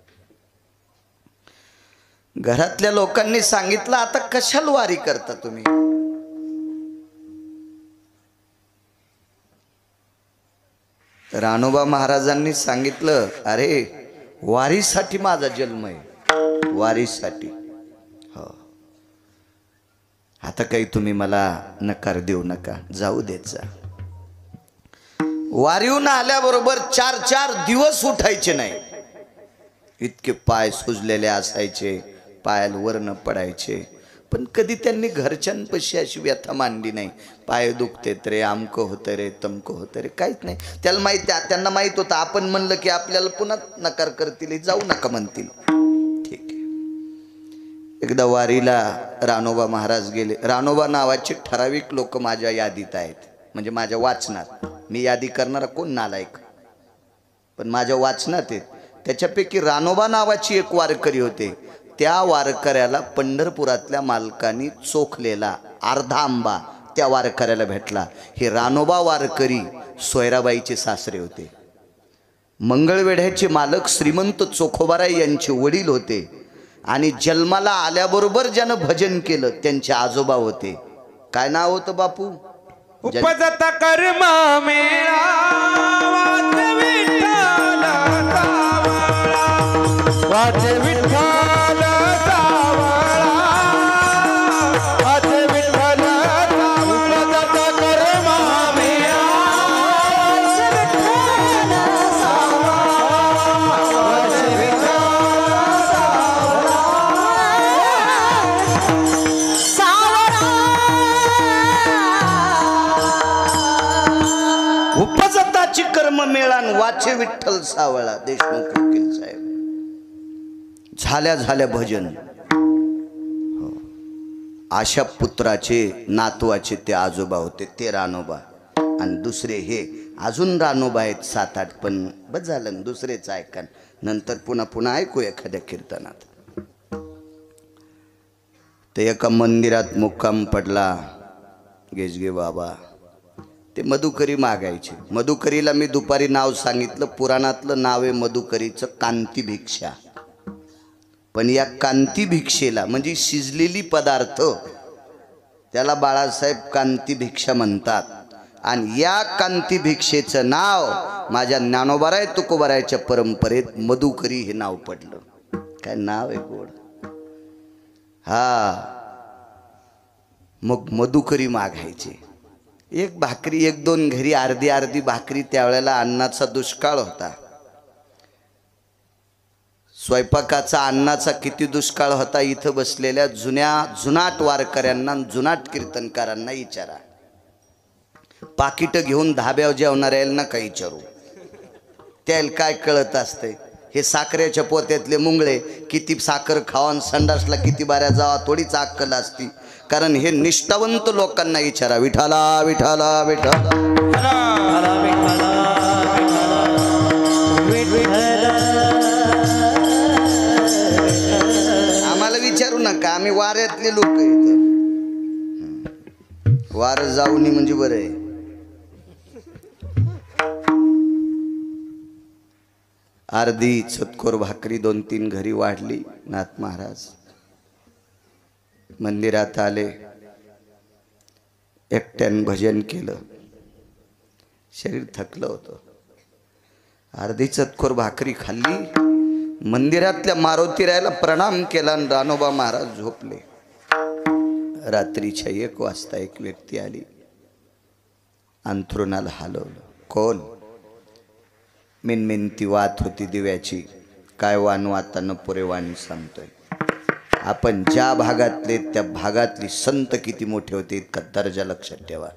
S1: घरातल्या लोकांनी सांगितलं, आता कशाला वारी करता तुम्ही. रानोबा महाराजांनी सांगितलं, अरे वारीसाठी माझा जन्म आहे, वारीसाठी. हो, आता काही तुम्ही मला नकार देऊ नका, जाऊ देत जा. वारीहून आल्याबरोबर 4 दिवस उठायचे नाही. इतके पाय सुजलेले असायचे, पायाला वर्ण पडायचे. पण कधी त्यांनी घरच्यांपाशी अशी व्यथा मांडली नाही. पाय दुखतेत रे, आमकं होतं रे, तमकं होतं रे, काहीच नाही. त्याला माहिती, त्यांना माहित होतं आपण म्हणलं की आपल्याला पुन्हा नकार करतील, जाऊ नका म्हणतील. ठीक आहे. एकदा वारीला रानोबा महाराज गेले. रानोबा नावाचे ठराविक लोक माझ्या यादीत आहेत, म्हणजे माझ्या वाचनात. मी यादी करणारा कोण नालायक, पण माझ्या वाचनात आहेत. त्याच्यापैकी रानोबा नावाची एक वारकरी होते. त्या वारकऱ्याला पंढरपुरातल्या मालकांनी चोखलेला अर्धा आंबा त्या वारकऱ्याला भेटला. हे रानोबा वारकरी सोयराबाईचे सासरे होते. मंगळवेढ्याचे मालक श्रीमंत चोखोबाराय यांचे वडील होते. आणि जन्माला आल्याबरोबर ज्यानं भजन केलं त्यांचे आजोबा होते. काय नाव होतं बापू?
S2: उपजता कर्म मेळा वाच विठ्ठल सावळा, वाच विठ्ठल सावळा, वाच विठ्ठल सावळा. उपजता कर्म मेळा वाच विठ्ठल सावळा, वाच विठ्ठल
S1: उपजताची कर्म मेळान वाचे विठ्ठल सावळा. देशमुख वकील साहेब. झाल्या भजन. आशा पुत्राचे नातवाचे ते आजोबा होते, ते रानोबा. आणि दुसरे हे अजून रानोबा आहेत 7-8, पण बस झालं, दुसरेच ऐका. नंतर पुन्हा ऐकू एखाद्या कीर्तनात. ते एका मंदिरात मुक्काम पडला गेजगे बाबा. ते मधुकरी मागायचे. मधुकरीला मी दुपारी नाव सांगितलं, पुराणातलं नाव आहे मधुकरीचं कांती भिक्षा. पण या कांती भिक्षेला म्हणजे शिजलेली पदार्थ, त्याला बाळासाहेब कांती भिक्षा म्हणतात. आणि या कांती भिक्षेचं नाव माझ्या ज्ञानोबाराय तुकोबारायच्या परंपरेत मधुकरी हे नाव पडलं. काय नाव आहे गोड. हा, मग मधुकरी मागायचे. एक भाकरी, 1-2 घरी अर्धी भाकरी. त्यावेळेला अन्नाचा दुष्काळ होता. स्वयंपाकाचा, अन्नाचा किती दुष्काळ होता इथं बसलेल्या जुनाट वारकऱ्यांना, जुनाट कीर्तनकारांना विचारा. पाकिट घेऊन धाब्यावर जेवणाऱ्याला नका विचारू, त्याला काय कळत असते. हे साखरेच्या पोत्यातले मुंगळे किती साखर खावा, संडासला किती बाऱ्या जावा, थोडीच अक्कल असती. कारण हे निष्ठावंत लोकांना विचारा. विठाला विठाला विठाला,
S3: विठ्ठल
S1: नका, आम्ही वाऱ्यातले लोक इथं. वार जाऊ नये म्हणजे बरं आहे. अर्धी चतकोर भाकरी 2-3 घरी वाढली. नाथ महाराज मंदिरात आले, एकट्यानं भजन केलं. शरीर थकलं होतं. अर्धी चतकोर भाकरी खाल्ली, मंदिरातल्या मारुतीरायाला प्रणाम केला आणि रानोबा महाराज झोपले. रात्रीच्या 1 वाजता एक व्यक्ती आली, अंथरुणाला हलवलं. कोण? मिनमिनती वात होती दिव्याची. काय वाण वातानं पुरे वाणी सांगतोय. आपण ज्या भागातले त्या भागातली संत किती मोठे होते इतका दर्जा लक्षात ठेवा.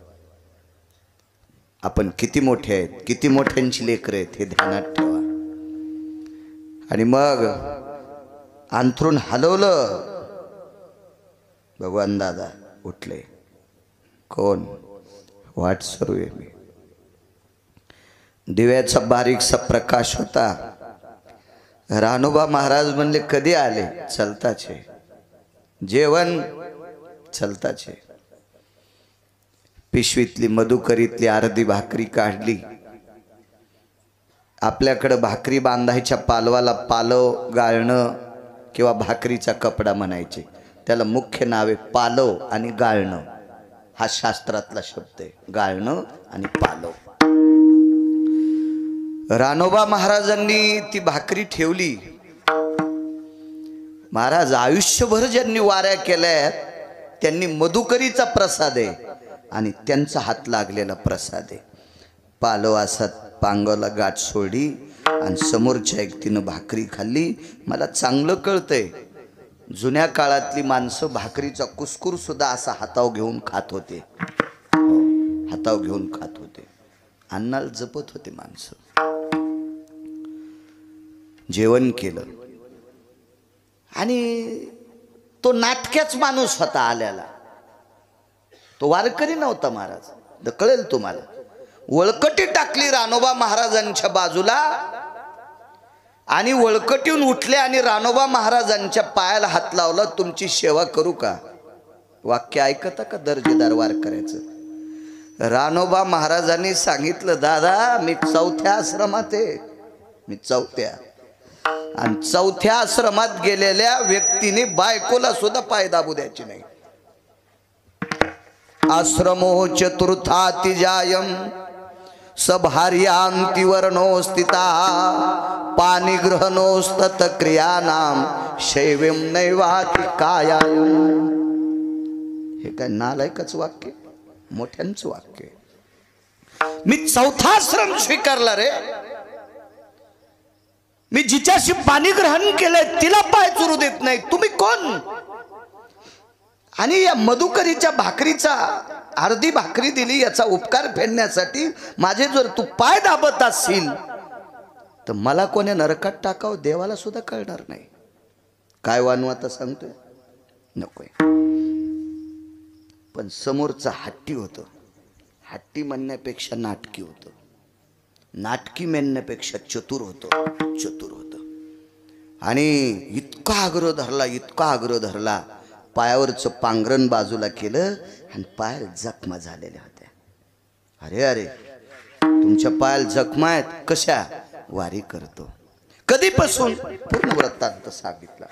S1: आपण किती मोठे आहेत, किती मोठ्यांची लेकरं आहेत हे ध्यानात ठेवा. आणि मग अंथरूण हलवलं. भगवान दादा उठले. कोण? वाट सुरू आहे मी. दिव्याचा बारीकसा प्रकाश होता. रानोबा महाराज म्हणले कधी आले? चलताचे. जेवण? चलताचे. पिशवीतली मधुकरीतली अर्धी भाकरी काढली. आपल्याकडं भाकरी बांधायच्या पालवाला पालव गाळणं किंवा भाकरीचा कपडा म्हणायचे. त्याला मुख्य नाव आहे पालव आणि गाळणं. हा शास्त्रातला शब्द आहे, गाळणं आणि पालव. रानोबा महाराजांनी ती भाकरी ठेवली. महाराज आयुष्यभर ज्यांनी वाऱ्या केल्यात त्यांनी मधुकरीचा प्रसाद आहे आणि त्यांचा हात लागलेला प्रसाद आहे. पालव असा पांगवला गाठ सोडली आणि समोरच्या व्यक्तीनं भाकरी खाल्ली. मला चांगलं कळतंय, जुन्या काळातली माणसं भाकरीचा कुस्कूर सुद्धा असा हाताव घेऊन खात होते. हाताव घेऊन खात होते. अन्नाला जपत होते माणसं. जेवण केलं आणि तो नाटक्याच माणूस होता आल्याला. तो वारकरी नव्हता महाराज, कळेल तुम्हाला. वळकटी टाकली रानोबा महाराजांच्या बाजूला आणि वळकटीहून उठले आणि रानोबा महाराजांच्या पायाला हात लावला. तुमची सेवा करू का? वाक्य ऐकता का दर्जेदार वारकऱ्याचं? रानोबा महाराजांनी सांगितलं, दादा मी 4थ्या आश्रमात आहे. मी 4थ्या. आणि 4थ्या आश्रमात गेलेल्या व्यक्तीने बायकोला सुद्धा पाय दाबू द्यायची नाही. आश्रमो चतुर्थाति जायम सभार्यांति वर्णो स्थिता पानिग्रहणोस्तत क्रियानाम शैवम नैवाति कायायम. हे काय नालायकच वाक्य, मोठ्यांचं वाक्य. मी 4था आश्रम स्वीकारला रे. मी जिच्याशी पाणी ग्रहण केलंय तिला पाय चुरू देत नाही. तुम्ही कोण? आणि या मधुकरीच्या भाकरीचा अर्धी भाकरी दिली याचा उपकार फेडण्यासाठी माझे जर तू पाय दाबत असशील तर मला कोण्या नरकात टाकावं देवाला सुद्धा कळणार नाही. काय वानू आता सांगतोय? नकोय. पण समोरचा हट्टी होतं. हट्टी म्हणण्यापेक्षा नाटकी होतं. नाटकी म्हणण्यापेक्षा चतुर होतं. चतुर होतं. आणि इतका आग्रह धरला, इतका आग्रह धरला. पायावरचं पांघरण बाजूला केलं आणि पायाला जखमा झालेल्या होत्या. अरे अरे तुमच्या पायाला जखमा आहेत कशा? वारी करतो. कधीपासून? पूर्ण वृत्तांत सांगितला.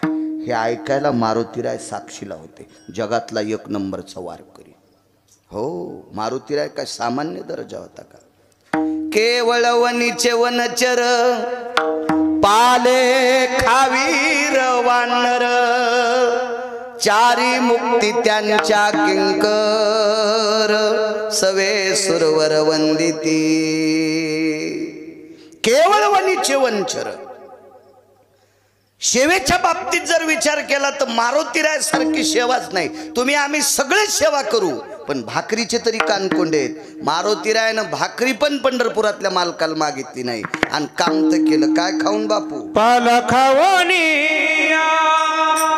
S1: हे ऐकायला मारुतीराय साक्षीला होते. जगातला 1 नंबरचा वारकरी. हो, मारुतीराय काय सामान्य दर्जा होता का? केवळ वनीचे वनचर पाले खावीर वानर चारी मुक्ती त्यांच्या किंकर सवे सुरवर वंदिती. केवळ वनीचे वनचर. सेवेच्या बाबतीत जर विचार केला तर मारुतीराय सारखी सेवाच नाही. तुम्ही आम्ही सगळे सेवा करू पण भाकरीचे तरी कानकोंडे आहेत. मारुतीरायनं भाकरी पण पंढरपुरातल्या मालकाला मागितली नाही आणि काम तर केलं. काय खाऊन बापू?
S2: पाला खावणी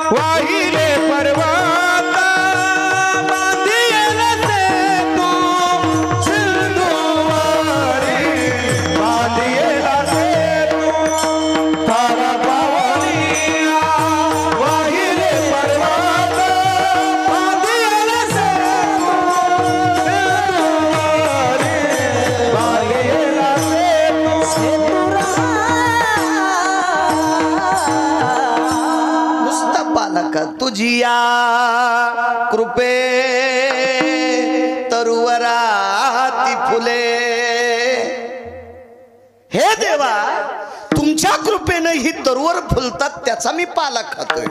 S2: वाहिले पर्वत बांधियल सेतू सिंधुवारी बांधियल सेतू पाला खावणी वाहिले पर्वत
S1: तुझिया कृपे तरुवराती फुले. हे देवा, तुमच्या कृपेनं ही तरुवर फुलतात त्याचा मी पाला खातोय.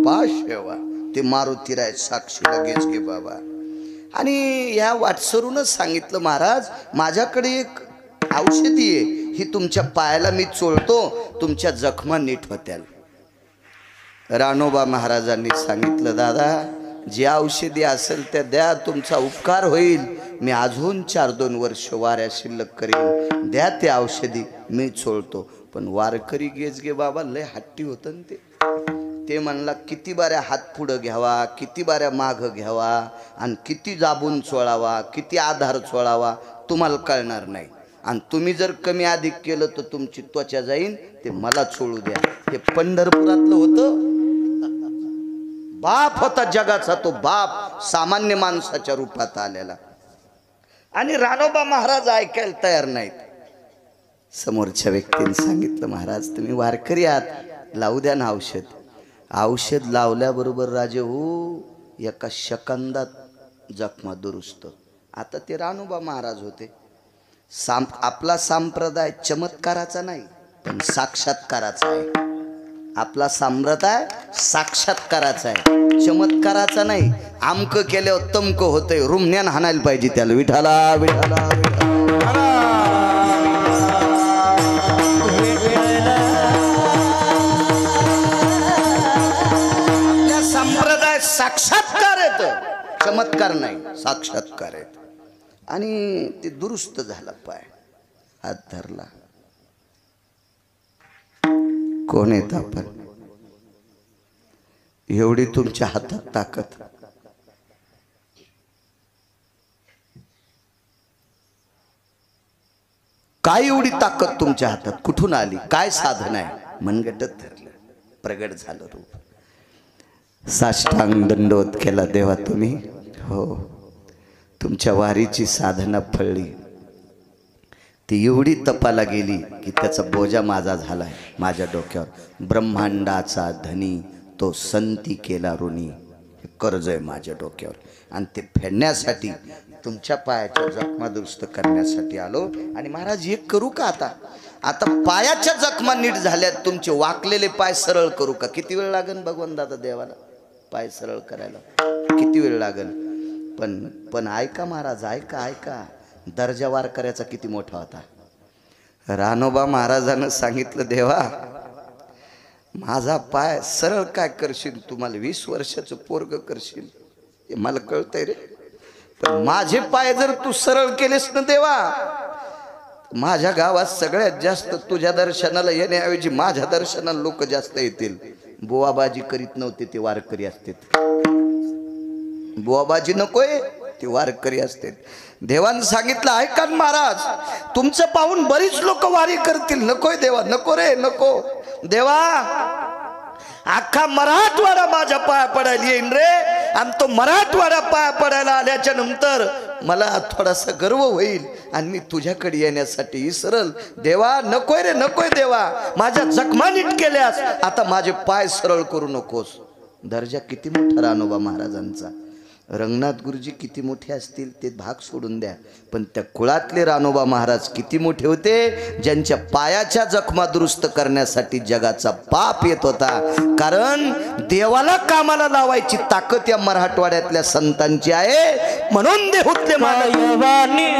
S1: पाशेवा ते मारुतीराय साक्षी लगेच घे बाबा. आणि या वाटसरूनच सांगितलं, महाराज माझ्याकडे एक औषधी आहे, ही तुमच्या पायाला मी चोळतो, तुमच्या जखमा नीट होत्याल. रानोबा महाराजांनी सांगितलं, दादा जी औषधी असेल त्या द्या, तुमचा उपकार होईल. मी अजून 4-2 वर्ष वाऱ्या शिल्लक करीन, द्या ते औषधी मी चोळतो. पण वारकरी गेजगे बाबा लय हट्टी होतं ना ते म्हणला किती बाऱ्या हात पुढं घ्यावा, किती बाऱ्या मागं घ्यावा, आणि किती दाबून चोळावा, किती आधार चोळावा तुम्हाला कळणार नाही. आणि तुम्ही जर कमी अधिक केलं तर तुमची त्वचा जाईन, ते मला चोळू द्या. हे पंढरपुरातलं होतं. बाप होता जगाचा, तो बाप सामान्य माणसाच्या रूपात आलेला. आणि रानोबा महाराज ऐकायला तयार नाहीत. समोरच्या व्यक्तीने सांगितलं, महाराज तुम्ही वारकरी आहात, लावू द्या ना औषध. औषध लावल्याबरोबर राजे हो एका सेकंदात जखमा दुरुस्त. आता ते रानोबा महाराज होते. आपला संप्रदाय चमत्काराचा नाही पण साक्षात्काराचा आहे. आपला संप्रदाय साक्षात्काराचा आहे, चमत्काराचा नाही. आमक केल्यावर तमक होतंय, रुमण्यान हाणायला पाहिजे त्याला. विठाला विठाला विठाला. संप्रदाय साक्षात्कार येत, चमत्कार नाही, साक्षात्कार येत. आणि ते दुरुस्त झाला पाय, हात धरला. कोण येत आपण? एवढी तुमच्या हातात ताकद. काय एवढी ताकद तुमच्या हातात कुठून आली? काय साधन आहे? मनगटत धरलं, प्रगट झालं रूप. साष्टांग दंडवत केला, देवा तुम्ही हो. तुमच्या वारीची साधना फळली, ती एवढी तपाला गेली की त्याचा बोजा माझा झालाय माझ्या डोक्यावर. ब्रह्मांडाचा धनी तो संती केला ऋणी, हे कर्ज आहे माझ्या डोक्यावर. आणि ते फेडण्यासाठी, तुमच्या पायाच्या जखमा दुरुस्त करण्यासाठी आलो. आणि महाराज एक करू का आता पायाच्या जखमा नीट झाल्यात, तुमचे वाकलेले पाय सरळ करू का? किती वेळ लागेल भगवान दादा देवाला पाय सरळ करायला? किती वेळ लागेल? पण ऐका महाराज, ऐका दर्जा वारकऱ्याचा किती मोठा होता. रानोबा महाराजानं सांगितलं, देवा माझा पाय सरळ काय करशील? तुम्हाला 20 वर्षाचं पोरग करशील हे मला कळतंय रे. पण माझे पाय जर तू सरळ केलेस ना देवा, माझ्या गावात सगळ्यात जास्त तुझ्या दर्शनाला येण्याऐवजी माझ्या दर्शनाला लोक जास्त येतील. बुवाबाजी करीत नव्हते ते वारकरी असते. बुवाबाजी नकोय, ते वारकरी असते. देवानं सांगितलं, ऐका महाराज तुमचं पाहून बरीच लोक वारी करतील. नकोय देवा, नको रे नको. देवा अख्खा मराठवाडा माझ्या पाया पडायला येईन रे. आणि तो मराठवाडा पाया पडायला आल्याच्या नंतर मला थोडासा गर्व होईल आणि मी तुझ्याकडे येण्यासाठी इसरल. देवा नकोय रे नकोय. देवा माझ्या जखमा नीट केल्यास, आता माझे पाय सरळ करू नकोस. दर्जा किती मोठा रानोबा महाराजांचा. रंगनाथ गुरुजी किती मोठे असतील ते भाग सोडून द्या, पण त्या कुळातले रानोबा महाराज किती मोठे होते, ज्यांच्या पायाच्या जखमा दुरुस्त करण्यासाठी जगाचा पाप येत होता. कारण देवाला कामाला लावायची ताकद या मराठवाड्यातल्या संतांची आहे. म्हणून देहुतले मानवानी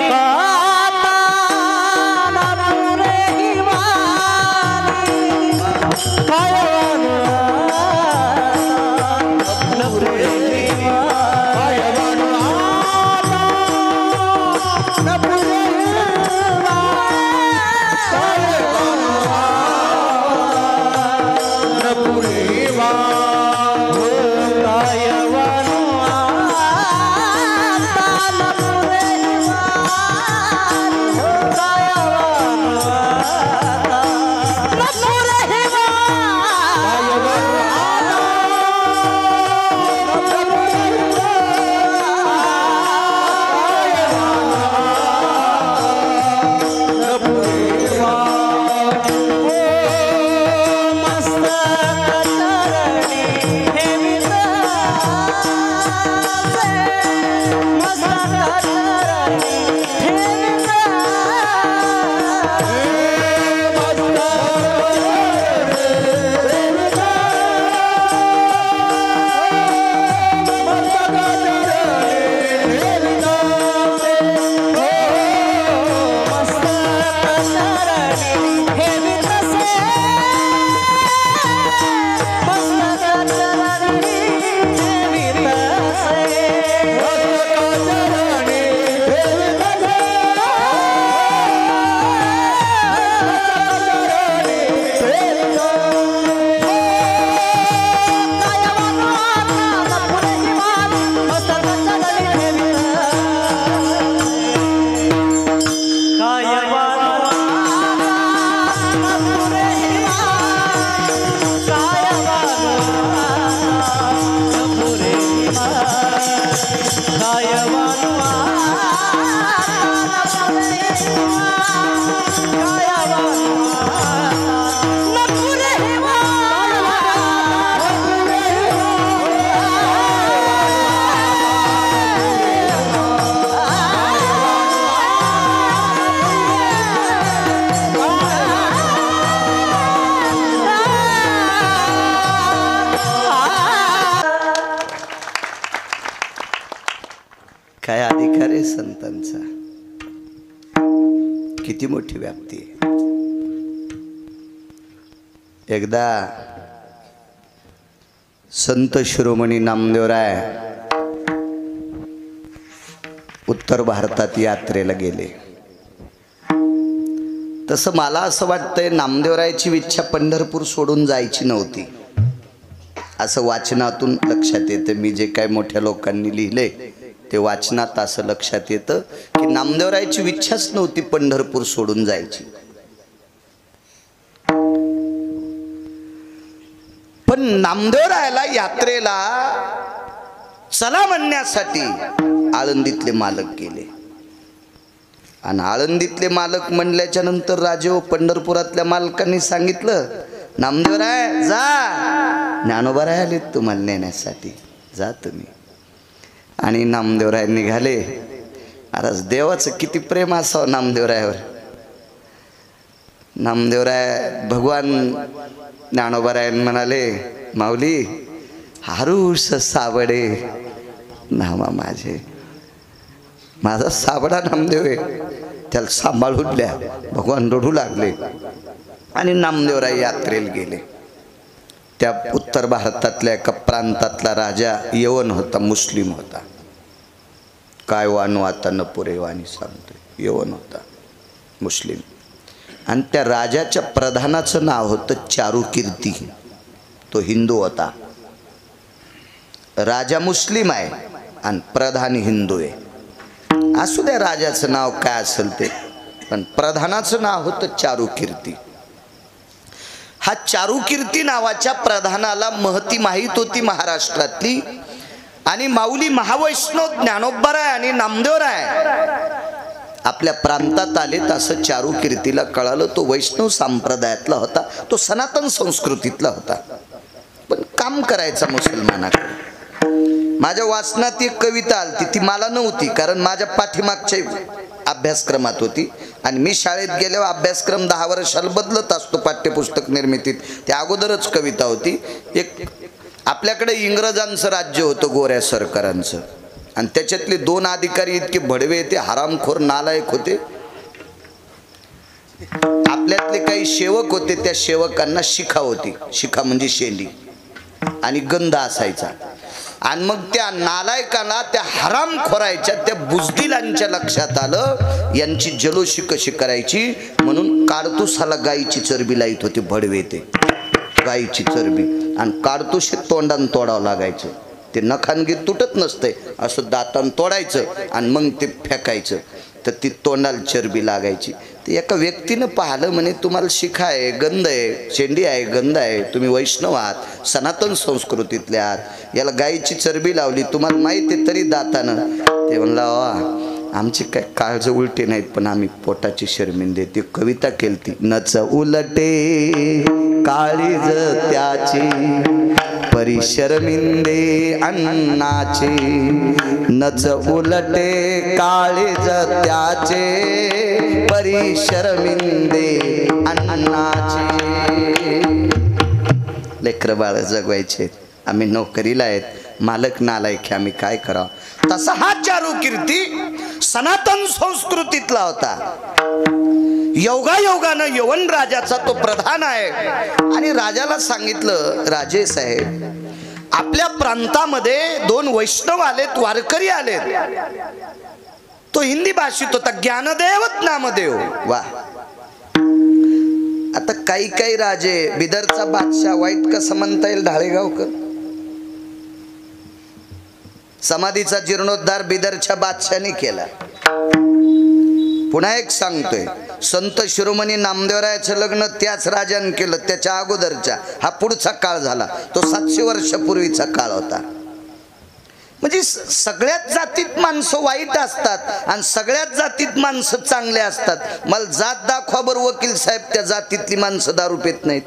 S1: किती मोठी व्याप्ती आहे. एकदा संत शिरोमणी नामदेवराय उत्तर भारतात यात्रेला गेले. तसं मला असं वाटतंय नामदेवरायची इच्छा पंढरपूर सोडून जायची नव्हती, असं वाचनातून लक्षात येतं. मी जे काय मोठ्या लोकांनी लिहिले ते वाचनात असं लक्षात येतं की नामदेवरायची इच्छाच नव्हती पंढरपूर सोडून जायची. पण नामदेवरायला यात्रेला चला म्हणण्यासाठी आळंदीतले मालक गेले. आणि आळंदीतले मालक म्हणल्याच्या नंतर राजे पंढरपुरातल्या मालकांनी सांगितलं, नामदेवराय जा, ज्ञानोबाराय आलेत तुम्हाला नेण्यासाठी, जा तुम्ही. आणि नामदेवराय निघाले. आता देवाचं किती प्रेम असावं नामदेवरायावर. नामदेवराय भगवान ज्ञानोबाराय म्हणाले, माऊली हारूस साबडे नामा माझे, माझा साबडा नामदेव आहे, त्याला सांभाळून द्या. भगवान रडू लागले आणि नामदेवराय यात्रेला गेले. त्या उत्तर भारतातल्या एका प्रांतातला राजा यवन होता, मुस्लिम होता. काय वानू आता न पुरे वाणी सांगतोय, यवन होता मुस्लिम. आणि त्या राजाच्या प्रधानाचं नाव होतं चारुकीर्ती. तो हिंदू होता. राजा मुस्लिम आहे आणि प्रधान हिंदू आहे. असू द्या राजाचं नाव काय असेल ते, पण प्रधानाचं नाव होतं चारुकीर्ती. हा चारुकीर्ती नावाच्या प्रधानाला महती माहीत होती महाराष्ट्रातली. आणि माऊली महावैष्णव ज्ञानोबाराय आणि नामदेवराय आपल्या प्रांतात आले. तसं चारुकीर्तीला कळालं. तो वैष्णव संप्रदायातला होता, तो सनातन संस्कृतीतला होता, पण काम करायचा मुसलमानाकडे. माझ्या वाचनात एक कविता आलती, ती मला नव्हती कारण माझ्या पाठीमागच्या अभ्यासक्रमात होती. आणि मी शाळेत गेल्यावर अभ्यासक्रम 10 वर्षाला बदलत असतो पाठ्यपुस्तक निर्मितीत. त्या अगोदरच कविता होती. एक आपल्याकडे इंग्रजांचं राज्य होतं, गोऱ्या सरकारांचं. आणि त्याच्यातले 2 अधिकारी इतके भडवे, ते हरामखोर नालायक होते. आपल्यातले काही सेवक होते, त्या सेवकांना शिखा होती. शिखा म्हणजे शेंडी आणि गंध असायचा. आणि मग त्या नालायकांना, त्या हरामखोरायच्या, त्या बुजदिलांच्या लक्षात आलं यांची जलोशी कशी करायची. म्हणून काडतुसाला गायीची चरबी लाईत होते भडवे, ते गायीची चरबी. आणि काडतुस तोंडान तोडावं लागायचं. ते नखानगी तुटत नसते, असं दातान तोडायचं आणि मग ते फेकायचं, तर ती तोंडाला चरबी लागायची. ते एका व्यक्तीनं पाहिलं, म्हणे तुम्हाला शिखा आहे, गंध आहे, शेंडी आहे, गंध आहे, तुम्ही वैष्णव आहात, सनातन संस्कृतीतले आहात, याला गायीची चरबी लावली, तुम्हाला माहिती आहे तरी दातानं. ते म्हणला आमची काय काळज उलटे नाहीत, पण आम्ही पोटाची शर्मिंदे. ती कविता केलती, नच उलटे काळीज त्याची, परी शर्मिंदे अन्नाचे, नच उलटे काळीज त्याचे, परी शर्मिंदे अन्नाचे. लेकर बाळ जगवायचे, आम्ही नोकरीला आहेत, मालक नालायक, आम्ही काय करावं. तसा हा चारुकीर्ती सनातन संस्कृतीतला होता. योगायोगानं यवन राजाचा तो प्रधान आहे. आणि राजाला सांगितलं, राजे साहेब आपल्या प्रांतामध्ये 2 वैष्णव आलेत, वारकरी आलेत. तो हिंदी भाषित होता, ज्ञानदेव नामदेव. वा. आता काही राजे, बिदरचा बादशाह वाईट कसं म्हणता येईल, ढाळेगावकर. समाधीचा जीर्णोद्धार बिदरच्या बादशाहाने केला. पुन्हा एक सांगतोय, संत शिरोमणी नामदेवरायाचं लग्न त्याच राजाने केलं, त्याच्या अगोदरच्या. हा पुढचा काळ झाला, तो 700 वर्षापूर्वीचा काळ होता. म्हणजे सगळ्याच जातीत माणसं वाईट असतात आणि सगळ्याच जातीत माणसं चांगले असतात. मला जात दाखवा बरं वकील साहेब, त्या जातीतली माणसं दारू पित नाहीत.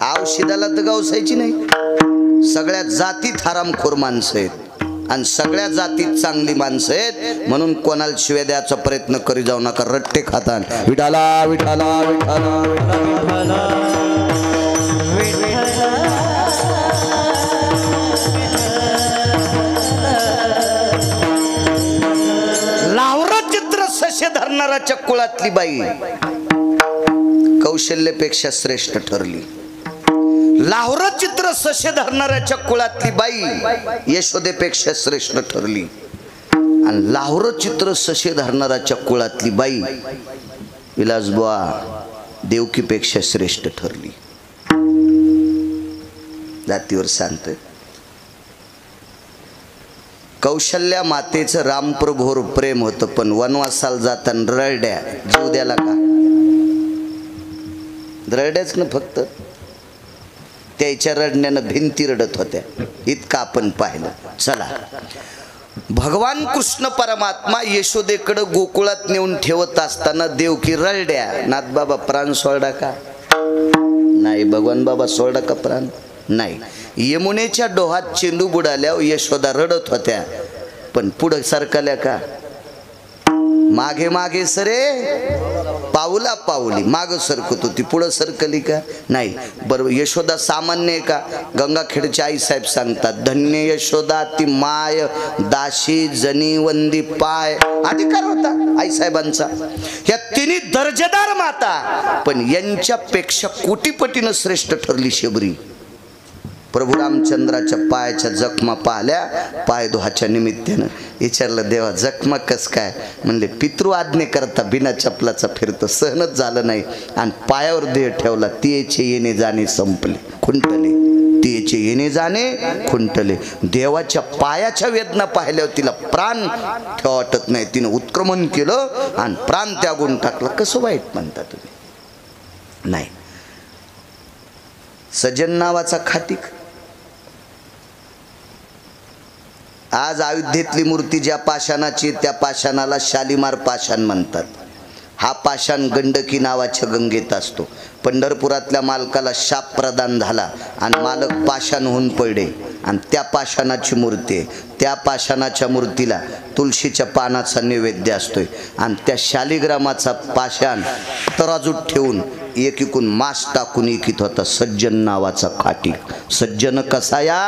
S1: औषधाला तर गवसायची नाही. सगळ्या जातीत हरामखोर माणसं आहेत आणि सगळ्या जातीत चांगली माणसं आहेत. म्हणून कोणाला शिव्या द्यायचा प्रयत्न करी जाऊ नका, रट्टे खातान. विठाला विठाला विठाला विठाला. लावरा चित्र सशे धर धरणाऱ्याच्या कुळातली बाई कौशल्यापेक्षा श्रेष्ठ ठरली. लाहोर चित्र सशे धरणाऱ्याच्या कुळातली बाई यशोदेपेक्षा श्रेष्ठ ठरली. आणि लाहोर चित्र सशे धरणाऱ्याच्या कुळातली बाई विलासबुवा देवकीपेक्षा श्रेष्ठ ठरली. जातीवर सांगतोय. कौशल्या मातेचं रामप्रभूवर प्रेम होतं, पण वनवासाला जाताना ररड्या जीव द्याला का? ररड्याच ना फक्त, त्याच्या रडण्यानं भिंती रडत होत्या. इतकं आपण पाहिलं. चला, भगवान कृष्ण परमात्मा यशोदेकडं गोकुळात नेऊन ठेवत असताना देवकी ररड्या. नाथबाबा प्राण सोडा का? नाही. भगवान बाबा सोडा का प्राण? नाही. यमुनेच्या डोहात चेंडू बुडाल्यावर यशोदा रडत होत्या, पण पुढं सरकल्या का? मागे मागे सरे पाऊला पाऊली माग सरकत होती, पुढं सरकली का? नाही. बरोबर. यशोदा सामान्य आहे का? गंगाखेडचे आईसाहेब सांगतात, धन्य यशोदा ती माय दाशी जनी वंदी पाय. अधिकार होता आईसाहेबांचा. या तिन्ही दर्जेदार माता, पण यांच्यापेक्षा कोटीपटीनं श्रेष्ठ ठरली शबरी. प्रभू रामचंद्राच्या पायाच्या जखमा पाहिल्या, पाय धुवाच्या निमित्तानं. विचारलं, देवा जखमा कस काय? म्हणले, पितृ आज्ञे करता बिना चपलाचा फिरतो, सहनच झालं नाही आणि पायावर देह ठेवला. तिचे येणे जाणे संपले, खुंटले. तिचे येणे जाणे खुंटले. देवाच्या पायाच्या वेदना पाहिल्यावर तिला प्राण ठेवा वाटत नाही. तिनं उत्क्रमण केलं आणि प्राण त्यागून टाकला. कसं वाईट म्हणता तुम्ही? नाही. सजन नावाचा खाटीक. आज अयोध्येतली मूर्ती ज्या पाषाणाची, त्या पाषाणाला शालिमार पाषाण म्हणतात. हा पाषाण गंडकी नावाच्या गंगेत असतो. पंढरपुरातल्या मालकाला शाप प्रदान झाला आणि मालक पाषाण होऊन पडले आणि त्या पाषाणाची मूर्ती आहे. त्या पाषाणाच्या मूर्तीला तुळशीच्या पानाचा नैवेद्य असतोय आणि त्या शालिग्रामाचा पाषाण तराजूत ठेवून एकीकून मास टाकून एकीत होता सज्जन नावाचा खाटीक. सज्जन कसा या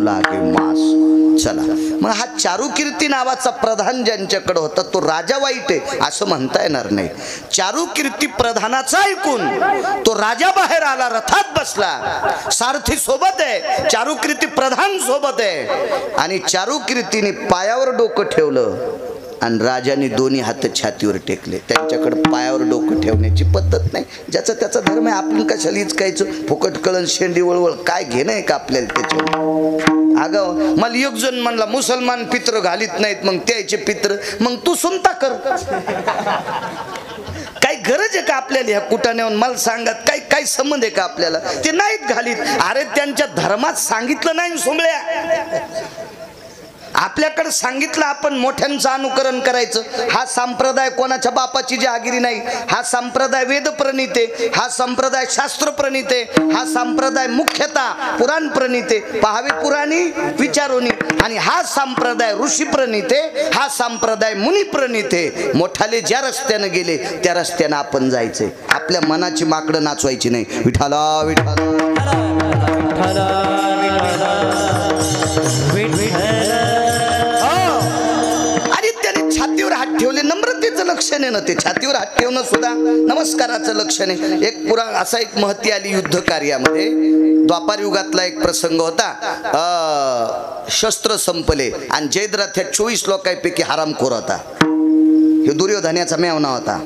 S1: लागे मास. चला, मग हा चारुकीर्ती नावाचा प्रधान ज्यांच्याकडे होता तो राजा वाईट आहे असं म्हणता येणार नाही. चारुकीर्ती प्रधानाचा ऐकून तो राजा बाहेर आला, रथात बसला, सारथी सोबत आहे, चारुकीर्ती प्रधान सोबत आहे. आणि चारुकीर्तीने पायावर डोकं ठेवलं आणि राजाने दोन्ही हात छातीवर टेकले. त्यांच्याकडे पायावर डोकं ठेवण्याची पद्धत नाही. ज्याचा त्याचा धर्म आहे. आपण कशाला हिचकायचं? फुकट कळण शेंडी वळवळ काय घेणं आहे का आपल्याला त्याच्यावर? अगं, मला एक जण म्हणला मुसलमान पित्र घालीत नाहीत, मग त्याचे पित्र, मग तू सुनता कर. काही गरज आहे का आपल्याला ह्या कुटाण्यावर? मला सांगत काही काही संबंध आहे का आपल्याला? ते नाहीत घालीत. अरे त्यांच्या धर्मात सांगितलं नाही सोमळ्या. आपल्याकडे सांगितलं आपण मोठ्यांचं अनुकरण करायचं. हा संप्रदाय कोणाच्या बापाची जहागिरी नाही. हा संप्रदाय वेद प्रणित आहे. हा संप्रदाय शास्त्र प्रणित आहे. हा संप्रदाय मुख्यतः पुराण प्रणित आहे. पहावे पुराणी विचारोनी. आणि हा संप्रदाय ऋषी प्रणित आहे. हा संप्रदाय मुनी प्रणित आहे. मोठाले ज्या रस्त्यानं गेले त्या रस्त्यानं आपण जायचंय. आपल्या मनाची माकडं नाचवायची नाही. विठाला विठाला छातीवर हात ठेवले. नम्रतेचं लक्षण आहे ना ते. छातीवर हात ठेवणं सुद्धा नमस्काराचं लक्षण आहे. एक पुराण असा एक महती आली युद्ध कार्यामध्ये. द्वापार युगातला एक प्रसंग होता. शस्त्र संपले आणि जयद्रथ ह्या 24 लोकांपैकी हरामखोर होता. हे दुर्योधनाचा मेवना होता.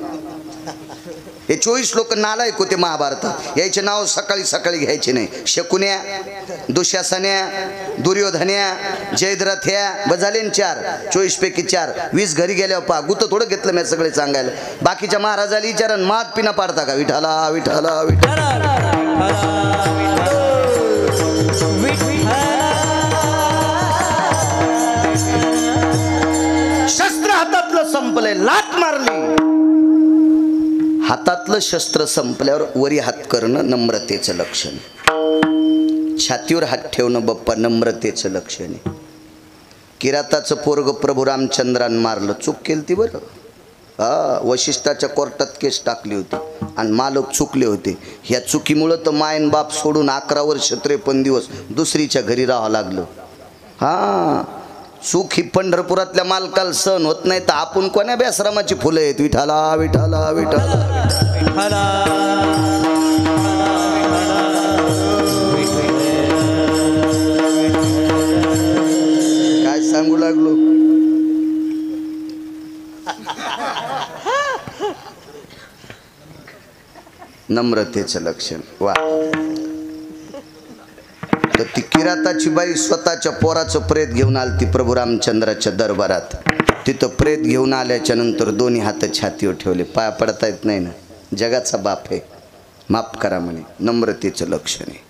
S1: हे 24 लोक नालायक होते महाभारतात. याचे नाव सकाळी सकाळी घ्यायचे नाही. शकुन्या, दुःशासन्या, दुर्योधन्या, जयद्रथ्या बजाले 4. 24 पैकी 4. 20 घरी गेल्यावर पहा. गुत थोडं घेतलं मी सगळे सांगायला. बाकीच्या महाराजाला विचारण मात पिना पाडता का? विठाला विठाला विठाला. शस्त्र हातातलं संपलंय. लात मारली. हातातलं शस्त्र संपल्यावर वरी हात करणं नम्रतेचं लक्षण. छातीवर हात ठेवणं बप्पा नम्रतेचं लक्षण आहे. किराताचं पोरग प्रभू रामचंद्रान मारलं. चूक केली ती बरं. वशिष्ठाच्या कोर्टात केस टाकली होती आणि मालक चुकले होते. ह्या चुकीमुळं तर मायन बाप सोडून 11 वर्ष 53 दिवस दुसरीच्या घरी राहावं लागलं. सुख ही पंढरपुरातल्या मालकाला सहन होत नाही तर आपण कोण्या बेसरामाची फुलं आहेत. विठाला विठाला विठाला. काय सांगू लागलो. नम्रतेचं लक्षण. वा. तर ती किराताची बाई स्वतःच्या पोराचं प्रेत घेऊन आली ती प्रभू रामचंद्राच्या दरबारात. तिथं प्रेत घेऊन आल्याच्या नंतर दोन्ही हात छातीवर ठेवले. पाया पडता येत नाही ना. जगाचा बाप आहे, माफ करा म्हणे. नम्रतेचं लक्षण आहे.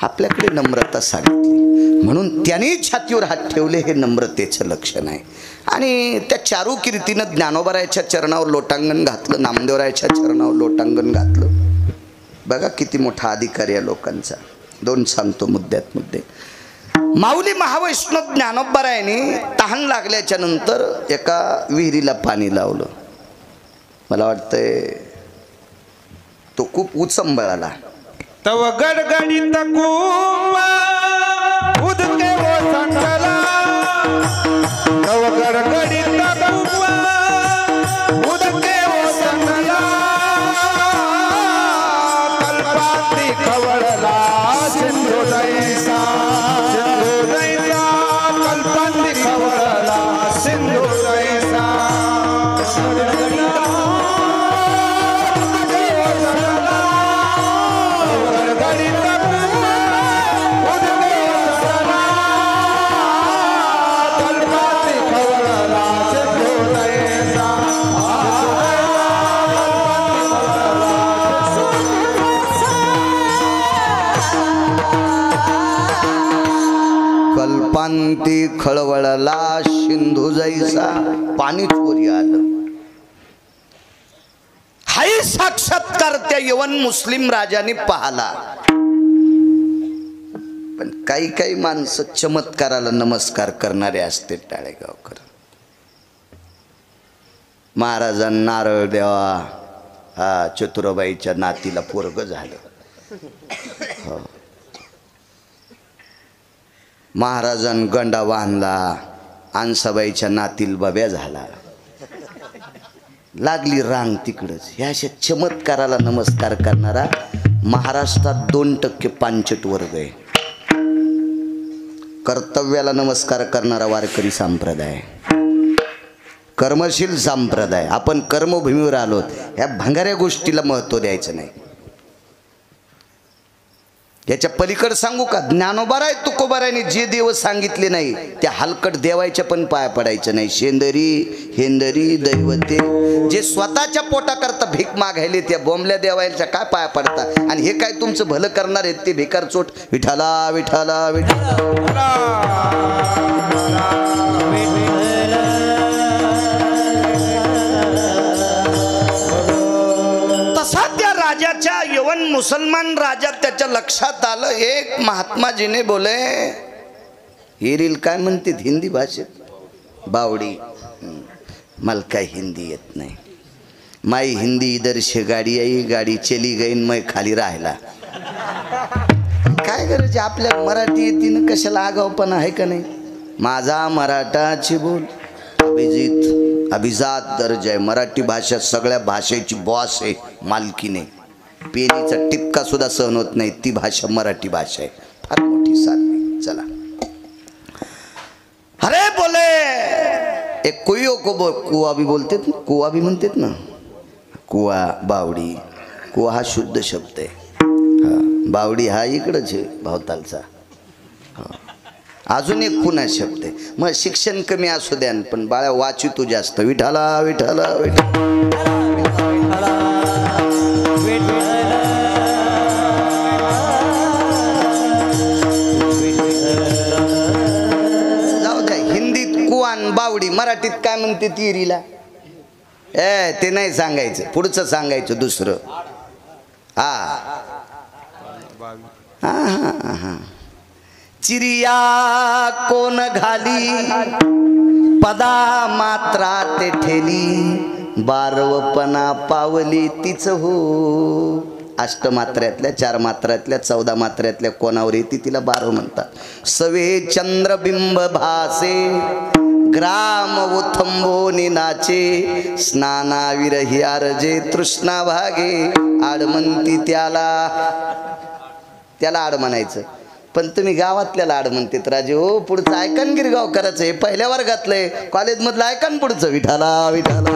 S1: आपल्याकडे नम्रता सांगितली म्हणून त्याने छातीवर हात ठेवले, हे नम्रतेचं लक्षण आहे. आणि त्या चारू कीर्तीनं ज्ञानोबारायच्या चरणावर लोटांगण घातलं, नामदेवरायच्या चरणावर लोटांगण घातलं. बघा किती मोठा अधिकार या लोकांचा. दोन सांगतो मुद्द्यात मुद्दे. माऊली महावैष्णव ज्ञानोबारायने तहान लागल्याच्या नंतर एका विहिरीला पाणी लावलं. मला वाटतंय तो खूप उचंबळाला.
S2: तव गडगडीत कुवा उदके ओसंडला. तव गडगडीत कुवा उदके ओसंडला. कल्पांती खवळला सिंधू दैसा. सिंधू दैसा कल्पांती खवळला सिंधू दैसा.
S1: कल्पांती खळवळला सिंधू जैसा. पाणीच वरी आलं. हाही साक्षात्कार त्या यवन मुस्लिम राजाने पाहला. पण काही काही माणसं चमत्काराला नमस्कार करणारे असते. टाळेगावकर महाराजांना नारळ द्यावा. हा चतुराबाईच्या नातीला पोरग झालं. हो. महाराजांनी गंडा बांधला. आणसाबाईच्या नातील बब्या झाला. लागली रांग तिकडच. ह्या अशा चमत्काराला नमस्कार करणारा महाराष्ट्रात 2% पांचट वर्ग आहे. कर्तव्याला नमस्कार करणारा वारकरी संप्रदाय, कर्मशील संप्रदाय. आपण कर्मभूमीवर आलोत. ह्या भंगाऱ्या गोष्टीला महत्त्व द्यायचं नाही. याच्या पलीकडे सांगू का. ज्ञानोबाराय तुकोबारायने जे देव सांगितले नाही त्या हलकट देवायच्या पण पाया पडायचं नाही. शेंदरी हेंदरी दैवते जे स्वतःच्या पोटाकरता भीक मागायले त्या बोंबल्या देवायच्या काय पाया पडता. आणि हे काय तुमचं भलं करणार आहेत ते भिकार चोट. विठाला विठाला विठाला. तसा त्या राजाच्या यवन मुसलमान राजा त्याच्या लक्षात आलं. एक महात्माजीने बोले ही रील काय म्हणते हिंदी भाषेत. बावडी मला काय हिंदी येत नाही. माई हिंदी इधर से गाडी आई गाडी चली गई मैं खाली राहिला. काय गरज आपल्या मराठी येते ना. कशाला आगावपणा आहे का नाही. माझा मराठाची बोल अभिजात दर्जा आहे. मराठी भाषा सगळ्या भाषेची बॉस आहे, मालकी नाही. पेनीचा टिपका सुद्धा सहन होत नाही. ती भाषा मराठी भाषा आहे. फार मोठी साधने. चला अरे बोले एक कुयो को कुवा भी बोलतेत ना. कुवा भी म्हणतात ना. कुवा बावडी. कुवा हा शुद्ध शब्द आहे. हा बावडी हा इकडंच आहे भावतालचा. अजून एक पुन्हा शब्द आहे. मग शिक्षण कमी असू द्या पण बाळा वाची तू जास्त. विठाला विठाला विठाला. जाऊ द्या. हिंदीत कुवान बावडी, मराठीत काय म्हणते तिरीला. ते नाही सांगायचं. पुढचं सांगायचं दुसरं. हा हा हा हा. चिरिया कोण घाली पदा मात्रा ते ठेली. बारवपणा पावली तीच हो. अष्टमात्र्यातल्या 4 मात्र्यातल्या 14 मात्र्यातल्या कोणावर येते तिला 12 म्हणतात. सवे चंद्रबिंब भासे ग्राम उथंबोनी नाचे स्नानाविरही आरजे तृष्णा भागे आडमंती त्याला आड म्हणायचं. पण तुम्ही गावातल्याला आड म्हणतेत राजे हो. पुढचं ऐकन गिरगाव करायचं हे पहिल्या वर्गातलंय. कॉलेजमधलं ऐकन पुढचं विठाला विठाला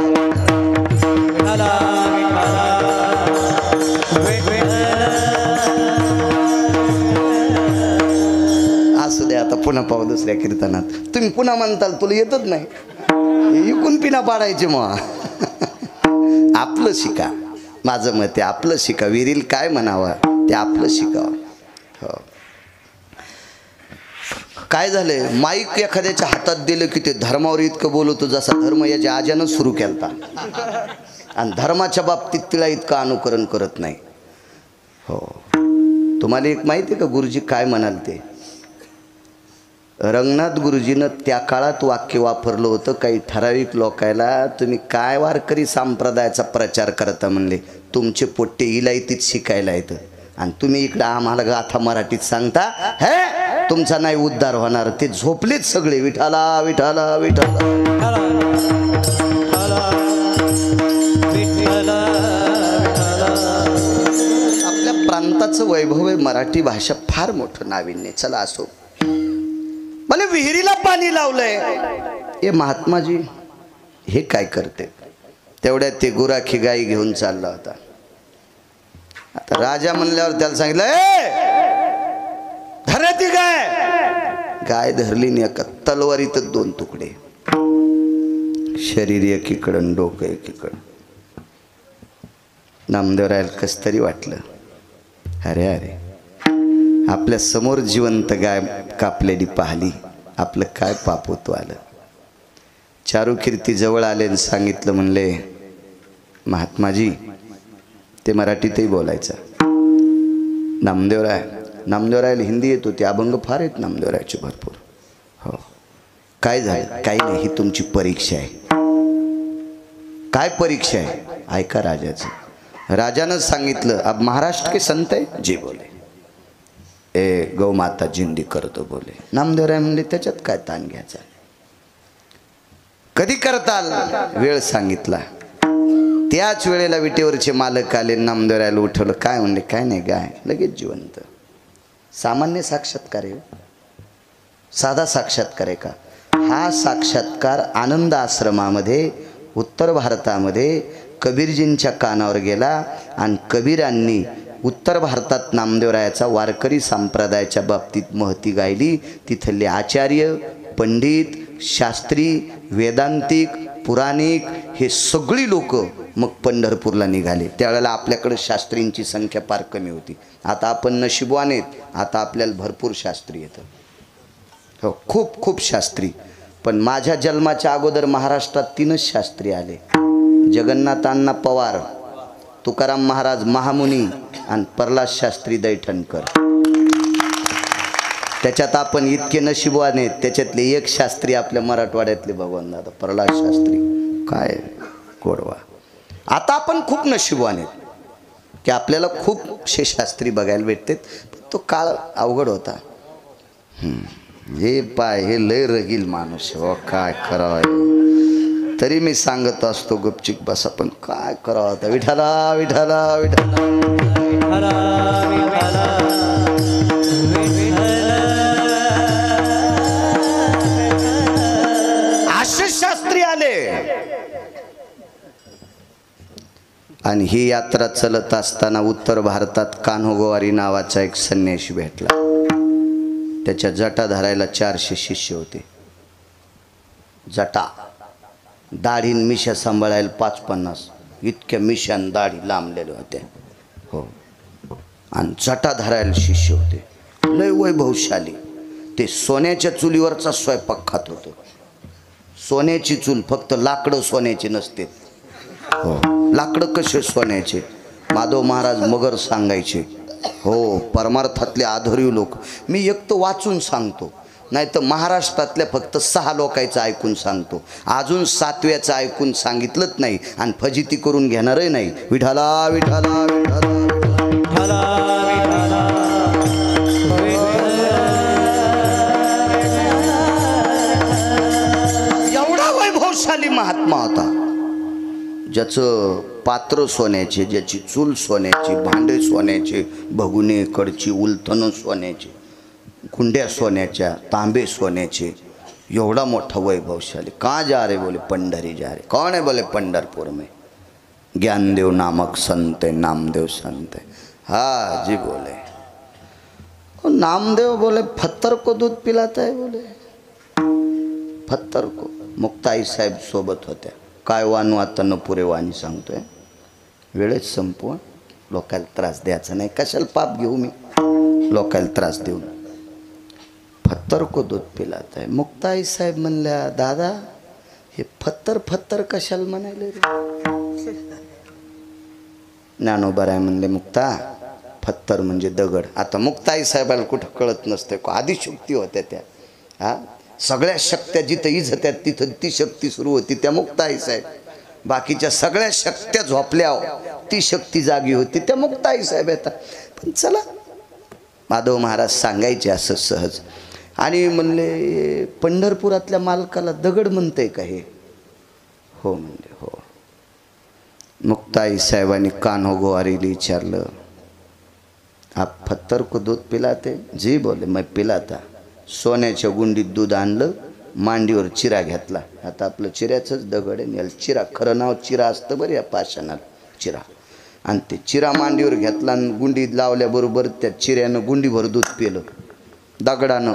S1: असू द्या. आता पुन्हा पाहू दुसऱ्या कीर्तनात. तुम्ही पुन्हा म्हणताल तुला येतच नाही इकून पिना पाडायचे मग. आपलं शिका. माझं मत आहे आपलं शिका. विरील काय म्हणावं ते आपलं शिकावं. हो. काय झालंय माईक एखाद्याच्या हातात दिलं की ते धर्मावर इतकं बोलतो जसा धर्म याच्या आज्यानं सुरू केलता. आणि धर्माच्या बाबतीत तिला इतकं अनुकरण करत नाही. हो. तुम्हाला एक माहिती आहे का गुरुजी काय म्हणाल ते? रंगनाथ गुरुजीनं त्या काळात वाक्य वापरलं होतं काही ठराविक लोकायला. तुम्ही काय वारकरी संप्रदायाचा प्रचार करता म्हणले. तुमचे पोट्टे इलायतीत शिकायला येतं आणि तुम्ही इकडं आम्हाला गाथा मराठीत सांगता हे तुमचा नाही उद्धार होणार. ते झोपलेच सगळे विठाला विठाला विठाला. आपल्या प्रांताचं वैभव आहे. मराठी भाषा फार मोठं नाविन्य. चला असो. मला विहिरीला पाणी लावलंय. हे महात्माजी हे काय करते? तेवढ्यात ते गुराखी गाई घेऊन चालला होता. आता राजा म्हणल्यावर त्याला सांगितलं धरा ती गाय धरली नाही. एका तलवारीत 2 तुकडे. शरीर एकीकडं डोकं एकीकडं. नामदेवरायला कस तरी वाटलं अरे अरे आपल्या समोर जिवंत गाय कापलेली पाहिली. आपलं काय पाप होतं आलं. चारुकीर्ती जवळ आले आणि सांगितलं म्हणले महात्माजी ते मराठीतही बोलायचं. नामदेवरायला हिंदी येत होती. अभंग फार आहेत नामदेवरायचे भरपूर. हो. काय झालं? काही नाही. ही तुमची परीक्षा आहे. काय परीक्षा आहे? ऐका राजाचं. राजानं सांगितलं अब महाराष्ट्र के संत है जी बोले ए गौ माता जिंदी करतो बोले. नामदेवराय म्हणले त्याच्यात काय ताण घ्यायचा. कधी करताल? वेळ सांगितला. त्याच वेळेला विटेवरचे मालक आले. नामदेवरायला उठवलं. काय म्हणले? काय नाही गाय लगेच जिवंत. सामान्य साक्षात्कार आहे. साधा साक्षात्कार आहे का? हा साक्षात्कार आनंद आश्रमामध्ये उत्तर भारतामध्ये कबीरजींच्या कानावर गेला आणि कबीरांनी उत्तर भारतात नामदेवरायाचा वारकरी संप्रदायाच्या बाबतीत महती गायली. तिथले आचार्य पंडित शास्त्री वेदांतिक पुराणिक हे सगळी लोक मग पंढरपूरला निघाले. त्यावेळेला आपल्याकडे शास्त्रींची संख्या फार कमी होती. आता आपण नशीबवान आहेत. आता आपल्याला भरपूर शास्त्री येतं. हो खूप खूप शास्त्री. पण माझ्या जन्माच्या अगोदर महाराष्ट्रात 3च शास्त्री आले. जगन्नाथ अण्णा पवार तुकाराम महाराज महामुनी आणि प्रल्हाद शास्त्री दैठणकर. त्याच्यात आपण इतके नशीबवान आहेत. त्याच्यातले एक शास्त्री आपल्या मराठवाड्यातले भगवान दादा प्रल्हाद शास्त्री. काय गोडवा. आता आपण खूप नशीबवान आहेत की आपल्याला खूपसे शास्त्री बघायला भेटतात. तो काळ अवघड होता. हे पाय हे लय रगील माणूस हो. काय करावं तरी मी सांगत असतो गपचिक बसा. पण काय करावं आता. विठाला विठाला विठाला. असे शास्त्री आले आणि ही यात्रा चलत असताना उत्तर भारतात कान्होगोवारी नावाचा एक संन्यासी भेटला. त्याच्या जटा धरायला 400 शिष्य होते. जटा दाढीन मिशा सांभाळायला 5-50 इतक्या मिशान दाढी लांबलेल्या होत्या. हो. आणि जटा धरायला शिष्य होते. लय वैभवशाली. ते सोन्याच्या चुलीवरचा स्वयंपाक खात होतं. सोन्याची चूल. फक्त लाकडं सोन्याची नसते. हो. लाकडं कसे सोन्याचे. माधव महाराज मगर सांगायचे. हो. परमार्थातले आधुरी लोक. मी एक तर वाचून सांगतो नाही तर महाराष्ट्रातल्या फक्त 6 लोकांचं ऐकून सांगतो. अजून 7व्याचं ऐकून सांगितलंच नाही आणि फजिती करून घेणारही नाही. विठाला विठाला विठाला. एवढा वैभवशाली महात्मा होता, ज्याचं पात्र सोन्याचे, ज्याची चूल सोन्याची, भांडे सोन्याचे, भगुने कडची उलथनं सोन्याचे, कुंड्या सोन्याच्या, तांबे सोन्याचे, एवढा मोठा वैभवशाली. कहाँ जा रहे बोले पंडरी जा रहे. कौन है बोले पंडरपुर में ज्ञानदेव नामक संत है, नामदेव संत है. हाँ जी बोले. नामदेव बोले पत्थर को दूध पिलाता है बोले. पत्थर को. मुक्ताई साहेब सोबत होत्या. काय वानू आता न पुरे वाणी सांगतोय, वेळेच संपवून लोकांना त्रास द्यायचा नाही. कशाला पाप घेऊ मी लोकांना त्रास देऊन. पत्थर को दूध पिलाता है. मुक्ताई साहेब म्हणल्या, दादा हे पत्थर पत्थर कशाला म्हणायले रे. ज्ञानोबा म्हणले, मुक्ता पत्थर म्हणजे दगड. आता मुक्ताई साहेबाला कुठं कळत नसते, आदिशक्ती होत्या त्या. हा सगळ्या शक्त्या जिथं इज होत्या तिथं ती शक्ती सुरू होती त्या मुक्ताई साहेब. बाकीच्या सगळ्या शक्त्या झोपल्या, ती शक्ती जागी होती त्या मुक्ताई साहेब येतात. पण चला माधव महाराज सांगायचे असं सहज. आणि म्हणले, पंढरपुरातल्या मालकाला दगड म्हणते का हे. हो म्हणले, हो. मुक्ताई साहेबांनी कान्हो गोवारीला विचारलं, आप पत्थर को दूध पिलाते. जी बोले मैं पिलाता. सोन्याच्या गुंडीत दूध आणलं, मांडीवर चिरा घेतला. आता आपलं चिऱ्याचंच दगड आहे, याला चिरा, खरं नाव चिरा असतं बरं या पाषाणाला, चिरा. आणि ते चिरा मांडीवर घेतला आणि गुंडीत लावल्याबरोबर त्या चिऱ्यानं गुंडीभर दूध पिलं दगडानं.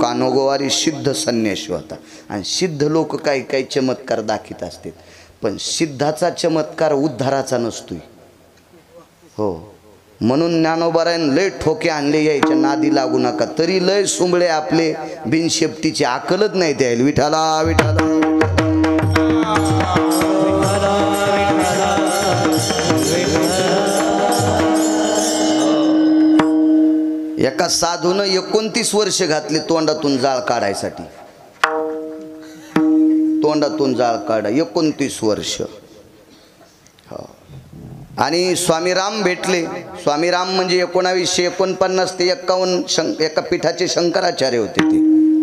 S1: कान्हो गोवारी सिद्ध संन्यासी होता. आणि सिद्ध लोक काही काही चमत्कार दाखवित असतात, पण सिद्धाचा चमत्कार उद्धाराचा नसतोय. हो, म्हणून ज्ञानोबारायन लय ठोके आणले, यायच्या नादी लागू नका. तरी लय सुंबळे आपले बिनशेपटीची अकलच नाही द्यायला. विठाला विठाला. एका साधूनं 29 वर्ष घातली तोंडातून जाळ काढायसाठी. तोंडातून जाळ काढा 29 वर्ष. आणि स्वामीराम भेटले. स्वामीराम म्हणजे 1949 ते 51 एका पीठाचे शंकराचार्य होते ते.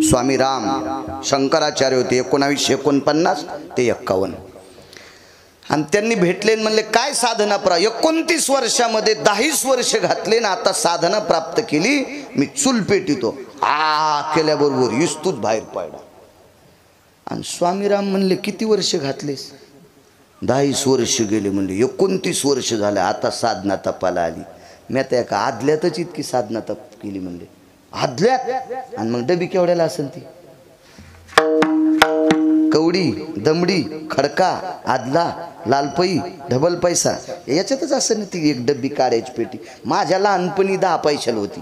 S1: स्वामीराम शंकराचार्य होते 1949 ते 51. आणि त्यांनी भेटले म्हणले, काय साधना 29 वर्षामध्ये 10 वर्ष घातले ना, आता साधना प्राप्त केली, मी चूल पेटितो. केल्याबरोबर इस्तूत बाहेर पडला. आणि स्वामीराम म्हणले, किती वर्ष घातलेस. 10 वर्ष गेले. म्हणले 29 वर्ष झाले, आता साधना तपाला आली. मी आता एका आदल्यातच इतकी साधना तप केली. म्हणले आदल्यात. आणि मग डबी केवढ्याला असेल ती. कवडी, दमडी, खडका, आदला, लालपई, ढबल पैसा याच्यातच असं ना ती एक डब्बी काढायची पेटी. माझ्या लहानपणी 10 पैशाला होती,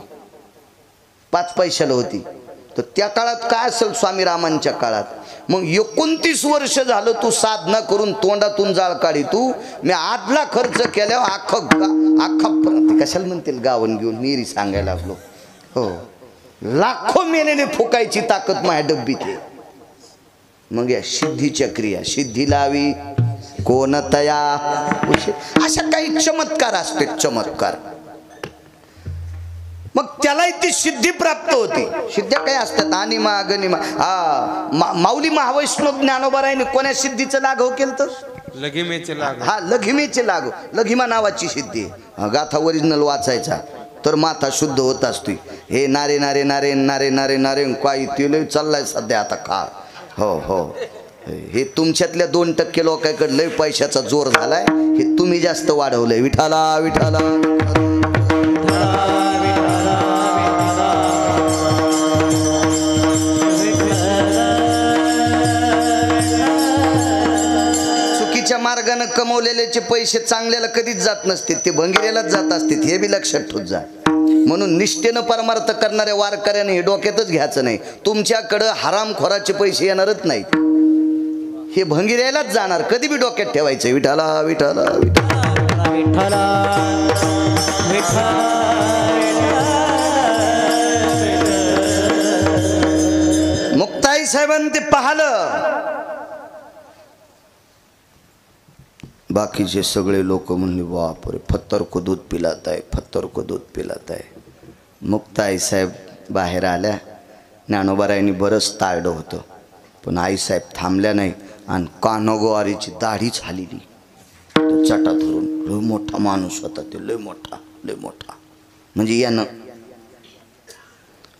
S1: 5 पैशाला होती. तर त्या काळात काय असेल स्वामीरामांच्या काळात. मग 29 वर्ष झालं तू साधना करून तोंडातून जाळ काढी. तू मी आदला खर्च केल्यावर अख्खा कशाला म्हणतील गावन घेऊन निरी सांगायला लागलो. हो, लाखो मेलेले फुकायची ताकद माझ्या डब्बीत आहे. मग या सिद्धीच्या क्रिया, सिद्धी लावी कोण तया, अशा काही चमत्कार असते, चमत्कार. मग त्याला ती सिद्धी प्राप्त होती. सिद्ध्या काय असतात, अनिमा गनिमा. माऊली महावैष्णव ज्ञानोबारायने कोण्या सिद्धीचं लाघव केलं तर
S2: लघिमेचे लाग.
S1: हा लघिमेचे लाघव. लघिमा नावाची सिद्धी. गाथा ओरिजिनल वाचायचा तर माथा शुद्ध होत असतो. हे नारे नारे नारे नारे नारे नारे काय ते चाललाय सध्या आता काळ. हो हो, हे तुमच्यातल्या 2% लोकांकडे लय पैशाचा जोर झालाय, हे तुम्ही जास्त वाढवलंय. विठाला विठाला. चुकीच्या मार्गाने कमवलेल्याचे पैसे चांगल्याला कधीच जात नसते, ते भंगिरेलाच जात असते. हे बी लक्षात ठेवत जा. म्हणून निष्ठेनं परमार्थ करणाऱ्या वारकऱ्याने हे डोक्यातच घ्यायचं नाही. तुमच्याकडं हरामखोराचे पैसे येणारच नाहीत, हे भंगिऱ्यालाच जाणार. कधी बी डोक्यात ठेवायचं. विठाला विठाला विठाला. मुक्ताई साहेबांनी ते पाहिलं. बाकीचे सगळे लोक म्हणले बापरे फत्तर को दूध पिलात आहे, फत्तर को दूध पिलात आहे. मुक्त आईसाहेब बाहेर आल्या. ज्ञानोबारायांनी बरंच ताळलं होतं, पण आईसाहेब थांबल्या नाही आणि कानगोवारीची दाढीच हालिली. चटा धरून लय मोठा माणूस होता ते, लय मोठा लय मोठा. म्हणजे यानं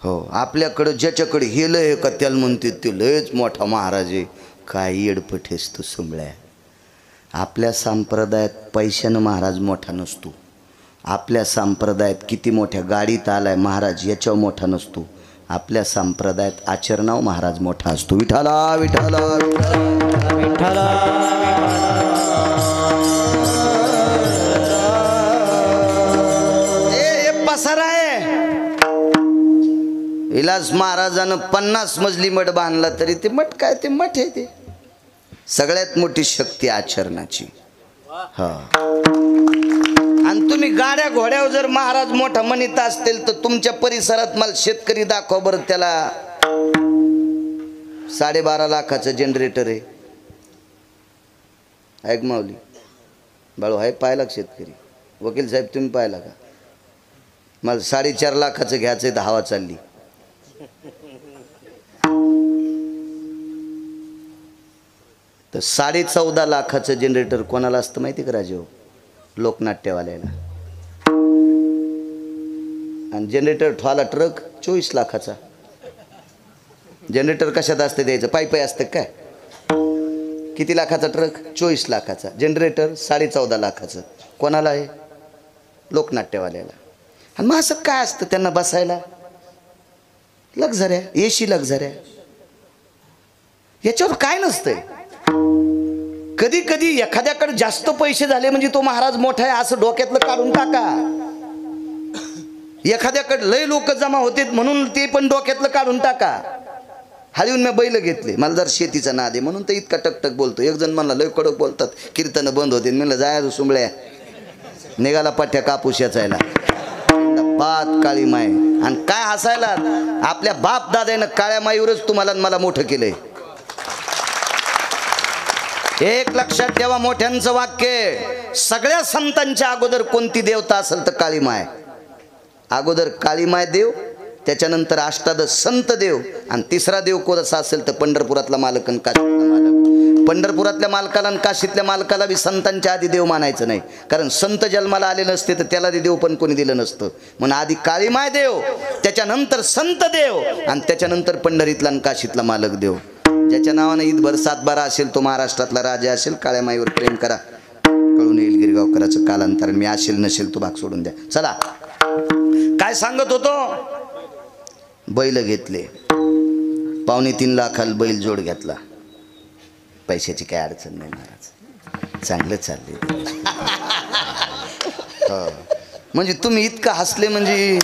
S1: हो आपल्याकडं ज्याच्याकडे हे लय का त्याला म्हणते ते लयच मोठा महाराज आहे. काय येडपठेस तू सुंबळ्या. आपल्या संप्रदायात पैशानं महाराज मोठा नसतो. आपल्या संप्रदायात किती मोठ्या गाडीत आलाय महाराज याच्यावर मोठा नसतो. आपल्या संप्रदायात आचरणाव महाराज मोठा असतो. विठाला विठाला
S3: विठ्ठला
S1: हे पसारा आहे. इलाज महाराजानं 50 मजली मठ बांधला तरी ते मठ काय ते मठ आहे. ते सगळ्यात मोठी शक्ती आचरणाची. हा आणि तुम्ही गाड्या घोड्यावर जर महाराज मोठा म्हणत असतील तर तुमच्या परिसरात मला शेतकरी दाखवा बरं. त्याला 12.5 लाखाचं जनरेटर आहे. ऐक माऊली बाळू आहे पाहिला शेतकरी. वकील साहेब तुम्ही पाहिला का? मला 4.5 लाखाचं घ्यायचं आहे. हवा चालली. तर 14.5 लाखाचं जनरेटर कोणाला असतं माहिती का राजेहो? लोकनाट्यवाल्याला. आणि जनरेटर ठेवाला ट्रक 24 लाखाचा. जनरेटर कशात असतं द्यायचं? पायी असतं काय? किती लाखाचा ट्रक? 24 लाखाचा. जनरेटर 14.5 लाखाचं. कोणाला आहे? लोकनाट्यवाल्याला. आणि मग असं काय असतं त्यांना बसायला? लक्झऱ्या, एसी लक्झऱ्या. याच्यावर काय नसतंय. कधी कधी एखाद्याकडे जास्त पैसे झाले म्हणजे तो महाराज मोठा आहे असं डोक्यातलं काढून टाका. एखाद्याकडे लय लोक जमा होते म्हणून ते पण डोक्यातलं काढून टाका. हळून मी बैल घेतले. मला जर शेतीचा नाद आहे म्हणून तर इतका टकटक बोलतो. एक जण म्हणला लय कडक बोलतात, कीर्तन बंद होते. म्हणलं जाय सुंबळ्या, निघाला पठ्या कापूस याचायला. बात काळी माय. आणि काय हसायला? आपल्या बाप दादानं काळ्या माईवरच तुम्हाला मला मोठं केलंय. एक लक्षात ठेवा मोठ्यांचं वाक्य. सगळ्या संतांच्या अगोदर कोणती देवता असेल तर काळी माय. अगोदर काळी माय देव, त्याच्यानंतर अष्टादश संत देव, आणि तिसरा देव कोणता असेल तर पंढरपुरातला मालक आणि काशीतला मालक. पंढरपुरातल्या मालकाला आणि काशीतल्या मालकाला बी संतांच्या आधी देव मानायचं नाही. कारण संत जन्माला आले नसते तर त्याला देव पण कोणी दिलं नसतं. म्हणून आधी काळी माय देव, त्याच्यानंतर संत देव, आणि त्याच्यानंतर पंढरीतला आणि काशीतला मालक देव. ज्याच्या नावाने ईदभर 7/12 असेल तो महाराष्ट्रातला राजा असेल. काळ्या माईवर प्रेम करा, कळून येईल गिरगावकराचं कालांतरण. मी असेल नसेल तो भाग सोडून द्या. चला काय सांगत होतो? बैल घेतले. 2.25 लाखाला बैल जोड घेतला. पैशाची काय अडचण नाही महाराज, चांगलं चालले. हो म्हणजे तुम्ही इतकं हसले म्हणजे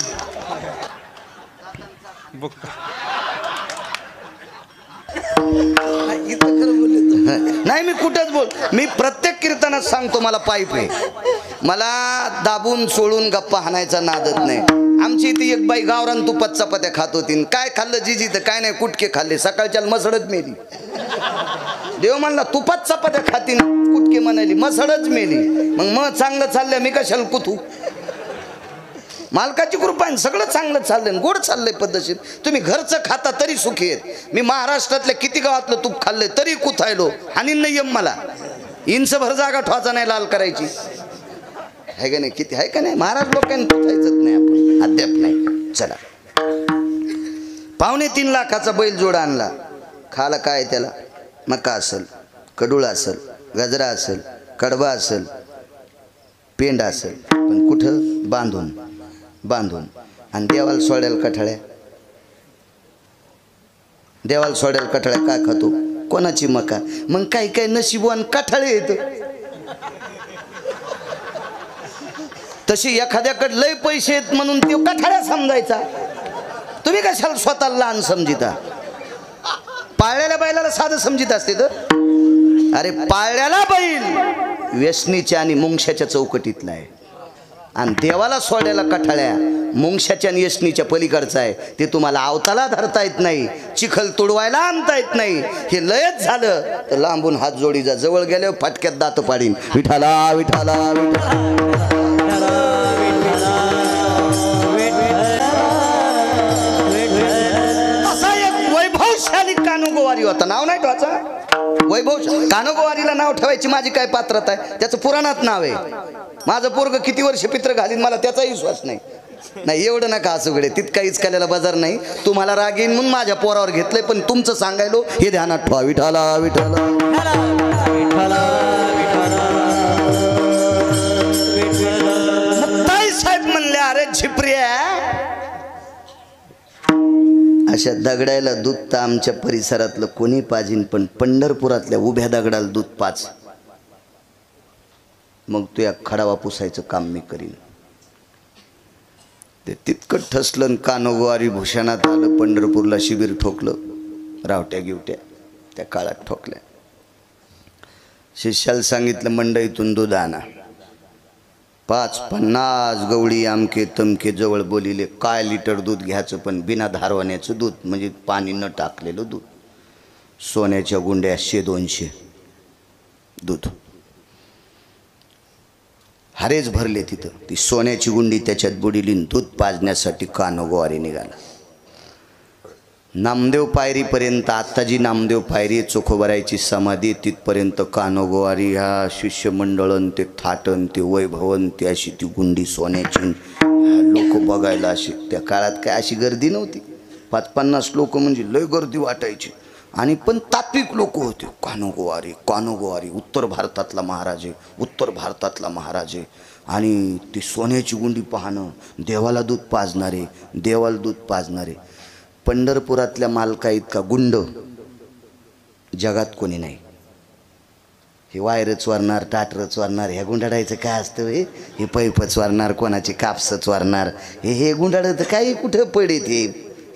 S1: नाही. मी कुठंच बोल, मी प्रत्येक कीर्तनात सांगतो मला पाईप आहे. मला दाबून सोडून गप्पा हाणायचा नादत नाही. आमची इथे एक बाई गावरान तुपात चपात्या खात होती. काय खाल्लं जिजी तर काय नाही, कुटके खाल्ले. सकाळच्या मसळच मेली. देव म्हणला तुपात चपात्या खातीन, कुटके म्हणाली मसळच मेली. मग चांगलं चाललंय, मी कशाला कुथू? मालकाची कृपा आहे, सगळं चांगलं चाललंय, गोड चाललंय पद्धतशीर. तुम्ही घरचं खाता तरी सुखी आहेत. मी महाराष्ट्रातल्या किती गावातलं तूप खाल्लंय तरी कुथायलो. आणि नियम मला इंच भर जागा ठेवायचा नाही लाल करायची. आहे का नाही? किती आहे का नाही? महाराज लोकांनी कुथायचंच नाही आपण अद्याप नाही. चला 2.25 लाखाचा बैल जोड आणला. खाला काय त्याला? मका असेल, कडूळ असेल, गजरा असेल, कडबा असेल, पेंड असेल, पण कुठं? बांधून बांधून. आणि देवाला सोड्याला कठाळ्या. देवाला सोड्याला कठाळ्या काय खातो? कोणाची मका. मग काही काही नशीबवान कठाळे येत. तशी एखाद्याकडे लय पैसे आहेत म्हणून ते कठाळ्या समजायचा. तुम्ही कशाला स्वतःला लहान समजिता? पाळलेल्या बैलाला साधं समजित असते तर. अरे पाळल्याला बैल व्यसनीच्या आणि मुंगशाच्या चौकटीतला आहे. आणि देवाला सोडायला कठाळ्या मुंगशाच्या आणि यशनीच्या पलीकडचं आहे. ते तुम्हाला आवताला धरता येत नाही, चिखल तुडवायला आणता येत नाही. हे लयच झालं तर लांबून हात जोडीचा, जवळ गेल्यावर फाटक्यात दात पाडीन. विठाला विठाला असा एक वैभवशाली कानोगोवारी होता. नाव नाही ठेवायचा वैभव. कानोगोवारीला नाव ठेवायची माझी काय पात्रता आहे? त्याचं पुराणात नाव आहे. माझं पोरग किती वर्ष पित्र घालीन मला त्याचाही विश्वास नाही. नाही एवढं नका असू गडे, तितका इचकाल्याला बाजार नाही. तुम्हाला राग येईन म्हणून माझ्या पोरावर घेतलंय, पण तुमचं सांगायलो हे ध्यानात ठेवा. विठाला विठाला ताई साहेब म्हणले अरे झिपऱ्या, अशा दगडायला दूध तर आमच्या परिसरातलं कोणी पाजीन, पण पंढरपुरातल्या उभ्या दगडाला दूध पाच, मग तू या खडावा पुसायचं काम मी करीन. ते तितकं ठसलं. कानोगोवारी भूषणात आलं. पंढरपूरला शिबिर ठोकलं. रावट्या गिवट्या त्या काळात ठोकल्या. शिष्याला सांगितलं मंडईतून दूध आणा. 5-50 गवळी आमके तमके जवळ बोलिले. काय लिटर दूध घ्यायचं, पण बिना धारवाण्याचं दूध, म्हणजे पाणी न टाकलेलं दूध. सोन्याच्या गुंड्या 100-200 दूध. हरेच भरले तिथं. ती सोन्याची गुंडी त्याच्यात बुडिली. दूध पाजण्यासाठी कानोगोवारी निघाला. नामदेव पायरीपर्यंत, आत्ता जी नामदेव पायरी चोखोबरायची समाधी, तिथपर्यंत कानोगोवारी ह्या शिष्यमंडळन ते थाटन ते वैभवन ते अशी ती गुंडी सोन्याची. लोक बघायला अशी. त्या काळात काय अशी गर्दी नव्हती. 5-50 लोक म्हणजे लय गर्दी वाटायची. आणि पण तात्विक लोक होते. कानोगोवारी कानोगोवारी, उत्तर भारतातला महाराज आहे, उत्तर भारतातला महाराज आहे. आणि ती सोन्याची गुंडी पाहणं, देवाला दूध पाजणारे, देवाला दूध पाजणारे. पंढरपुरातल्या मालका इतका गुंड जगात कोणी नाही. हे वायरच वारणार, टाटरच वारणार, ह्या गुंडाडायचं काय असतं हे पैपच वारणार, कोणाची कापसच वारणार. हे गुंडाडं तर काही कुठं पडेत हे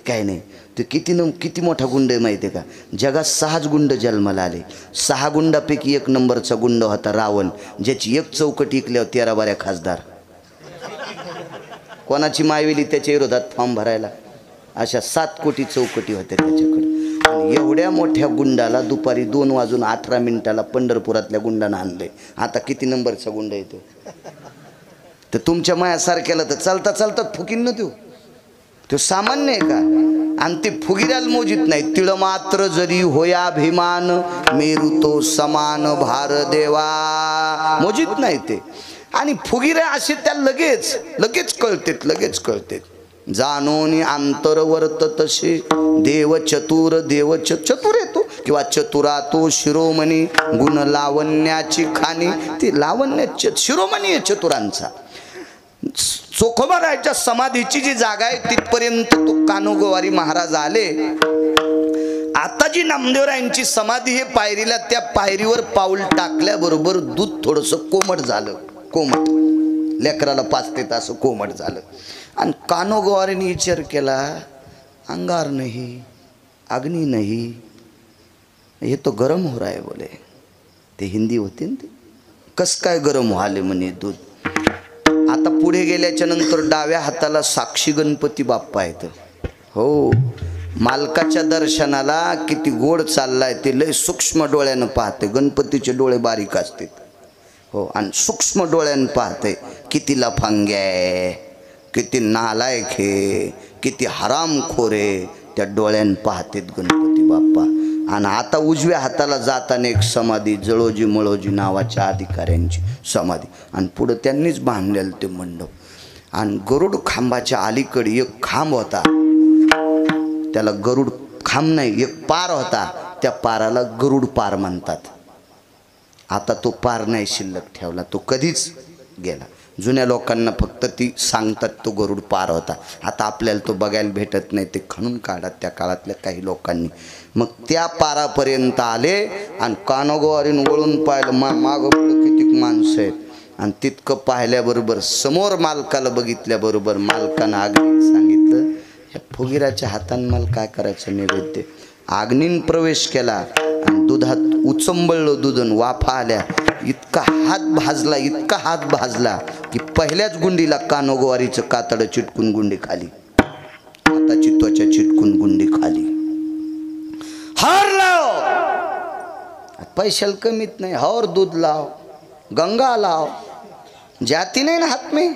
S1: काय नाही. ते किती मोठा गुंड आहे माहिती आहे का? जगात 6 गुंड जन्माला आले. 6 गुंडापैकी 1 नंबरचा गुंड होता रावण, ज्याची 1 चौकट इकल्यावर 13 बाऱ्या खासदार. कोणाची मायवेली त्याच्या विरोधात फॉर्म भरायला. अशा 7 कोटी चौकटी होत्या त्याच्याकडे. आणि एवढ्या मोठ्या गुंडाला दुपारी 2:18 पंढरपुरातल्या गुंडानं आणलंय. आता किती नंबरचा गुंड येतो? तर तुमच्या मायासारख्याला तर चालता चालता फुकीन न तो सामान्य आहे का? आणि ते फुगिऱ्याला मोजित नाही. तिळ मात्र जरी होया अभिमान, मेरू तो समान भार देवा, मोजित नाही ते. आणि फुगिऱ्या असे त्या लगेच कळतेत. जाणून अंतर वर्त तसे देव चतुर चतुर येतो किंवा चतुरा तो शिरोमणी, गुण लावण्याची खाणी. ती लावण्य शिरोमणी आहे चतुरांचा. चोखोबारायच्या समाधीची जी जागा आहे तिथपर्यंत तो कानोगोवारी महाराज आले. आता जी नामदेवरायांची समाधी आहे पायरीला, त्या पायरीवर पाऊल टाकल्याबरोबर दूध थोडंसं कोमट झालं. कोमट लेकराला पाचते असं कोमट झालं. आणि कानोगोवारीने विचार केला, अंगार नाही, अग्नि नाही, हे तो गरम हो रहा है बोले. ते हिंदी होते ना, ते कस काय गरम व्हाले म्हणे दूध. आता पुढे गेल्याच्या नंतर डाव्या हाताला साक्षी गणपती बाप्पा आहेत. हो, मालकाच्या दर्शनाला किती गोड चाललाय ते लय सूक्ष्म डोळ्यानं पाहते. गणपतीचे डोळे बारीक असतात. हो, आणि सूक्ष्म डोळ्यानं पाहते. किती लफंग्या, किती नालायक हे, किती हरामखोरे, त्या डोळ्यानं पाहतेत गणपती बाप्पा. आणि आता उजव्या हाताला जाताना एक समाधी, जळोजी मळोजी नावाच्या अधिकाऱ्यांची समाधी. आणि पुढं त्यांनीच बांधलेलं ते मंडप. आणि गरुड खांबाच्या अलीकडे एक खांब होता, त्याला गरुड खांब नाही, एक पार होता, त्या पाराला गरुड पार म्हणतात. आता तो पार नाही शिल्लक ठेवला, तो कधीच गेला. जुन्या लोकांना फक्त ती सांगतात तो गरुड पार होता. आता आपल्याला तो बघायला भेटत नाही, ते खणून काढत त्या काळातल्या काही लोकांनी. मग त्या पारापर्यंत आले आणि कानोगोवारीनं वळून पाहिलं, मागं पुढं किती माणसं आहेत. आणि तितकं पाहिल्याबरोबर समोर मालकाला बघितल्याबरोबर मालकानं अग्नी सांगितलं, ह्या फुगिराच्या हातानं मला काय करायचं नैवेद्य. अग्नीन प्रवेश केला आणि दुधात उचंबळलं दूध आणि वाफा आल्या, इतका हात भाजला की पहिल्याच गुंडीला कानोगवारीचं कातडं चिटकून गुंडी खाली, हाताची त्वचा चिटकून गुंडी खाली. हार लाव, पैशाला कमीत नाही, और दूध लाव, गंगा लाव, जाती नाही ना हात में,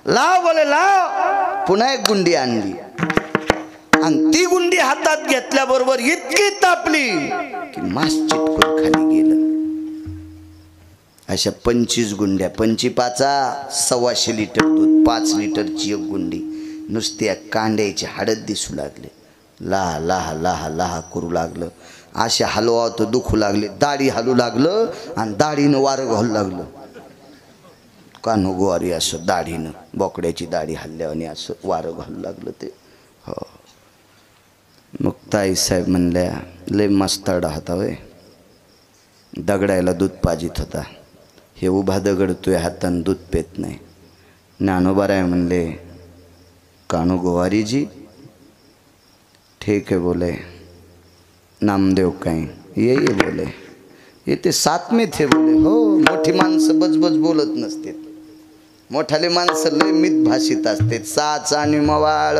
S1: लाव बोले लाव. पुन्हा एक गुंडी आणली आणि ती गुंडी हातात घेतल्याबरोबर इतकी तापली की मास चिटकून खाली गेलं. अशा 25 गुंड्या, 25 125 लिटर दूध, 5 लिटरची एक गुंडी. नुसत्या कांड्याचे हाडत दिसू लागले, लाहा लाहा लाहा लाहा करू लागलं. असे हलवा तर दुखू लागले, दाढी हलू लागलं आणि दाढीनं वारं घालू लागलं. कानोगवारी असं दाढीनं, बोकड्याची दाढी हल्ल्यावानी असं वारं घालू लागलं ते. हो, मग ताईसाहेब म्हणल्या, लय मस्ताडा होता होय, दगडायला दूध पाजित होता, हे उभा दगडतोय हातानं दूध पेत नाही. ज्ञानोबाराय म्हणले, कानोगवारी जी ठीक है बोले, नामदेव काही ये बोले, ये ते साथ में थे बोले. हो, मोठी माणसं बजबज बोलत नसते, मोठाले माणसं लय मित भाषित असते. साच आणि मवाळ,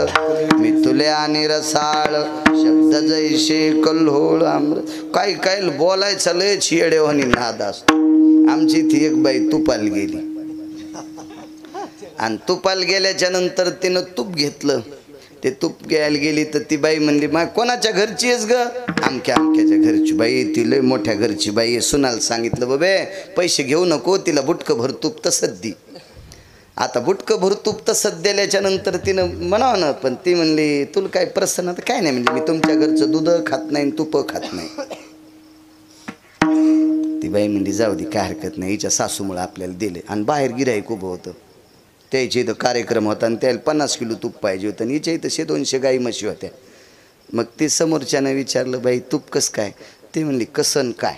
S1: मितुले आणि रसाळ, शब्द जैसे कल्होळ आम्र. काही काही बोलायचं लय येडेवानी नाद असतो. आमची इथे एक बाई तुपाल गेली आणि तुपाल गेल्याच्या नंतर तिनं तूप घेतलं. ते तूप घ्यायला गेली तर ती बाई म्हणली, मग कोणाच्या घरची आहेस ग? आमक्याच्या घरची बाई. ती लय मोठ्या घरची बाई आहे. सुनाला सांगितलं, बाबे पैसे घेऊ नको, तिला बुटकं भर तूप तसंच दी. आता बुटकं भर तूप तसंच दिल्याच्या नंतर तिनं म्हणावं ना, पण ती म्हणली, तुला काय प्रसन्न? तर काय नाही म्हणली, मी तुमच्या घरचं दूध खात नाही, तूप खात नाही. ती बाई म्हणली, जाऊ दे, काय हरकत नाही, हिच्या सासूमुळे आपल्याला दिले. आणि बाहेर गिऱ्हाईक उभं होतं, त्याच्या इथं कार्यक्रम होता आणि त्याला 50 किलो तूप पाहिजे होतं आणि हिच्या इथं 100-200 गाई म्हशी होत्या. मग ते समोरच्यानं विचारलं, बाई तूप कसं काय? ते म्हणली, कसं काय,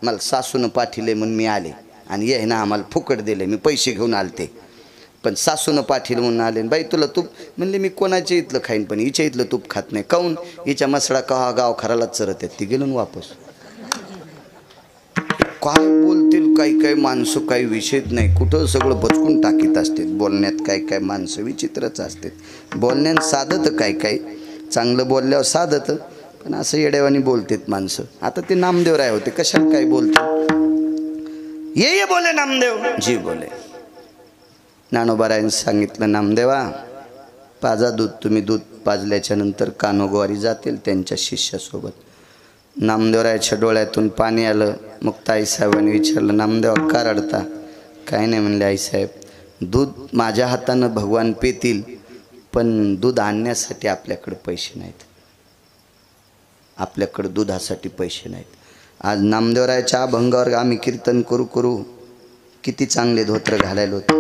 S1: मला सासूनं पाठिले म्हणून मी आले आणि ये ना आम्हाला फुकट दिले, मी पैसे घेऊन आलते, पण सासूनं पाठिलं म्हणून आले. बाई तुला तूप? म्हणले, मी कोणाच्या इथलं खाईन, पण हिच्या इथलं तूप खात नाही. काऊन? हिच्या मसडा कहा गाव खरालाच चरत आहेत. ती गेलं वापस. काय बोलतील काही काही माणसं, काही विषयच नाही, कुठं सगळं बचकून टाकीत असतात. बोलण्यात काय काय माणसं विचित्रच असतात. बोलण्यात साधतं काय काय, चांगलं बोलल्यावर साधतं, पण असं येड्यावानी बोलतात माणसं. आता ते नामदेवराय होते, कशाला काय बोलतात? ये बोले नामदेव जी बोले. ज्ञानोबारायने सांगितलं, नामदेवा पाजा दूध. तुम्ही दूध पाजल्याच्या नंतर कानोगवारी जातील त्यांच्या शिष्यासोबत. नामदेवरायाच्या डोळ्यातून पाणी आलं. मग ताईसाहेबांनी विचारलं, नामदेवा का रडता? काय नाही म्हणले, आईसाहेब दूध माझ्या हातानं भगवान पेतील, पण दूध आणण्यासाठी आपल्याकडे पैसे नाहीत, आपल्याकडे दुधासाठी पैसे नाहीत. आज नामदेवरायाच्या अभंगावर आम्ही कीर्तन करू करू किती चांगले धोत्र घालायला होते,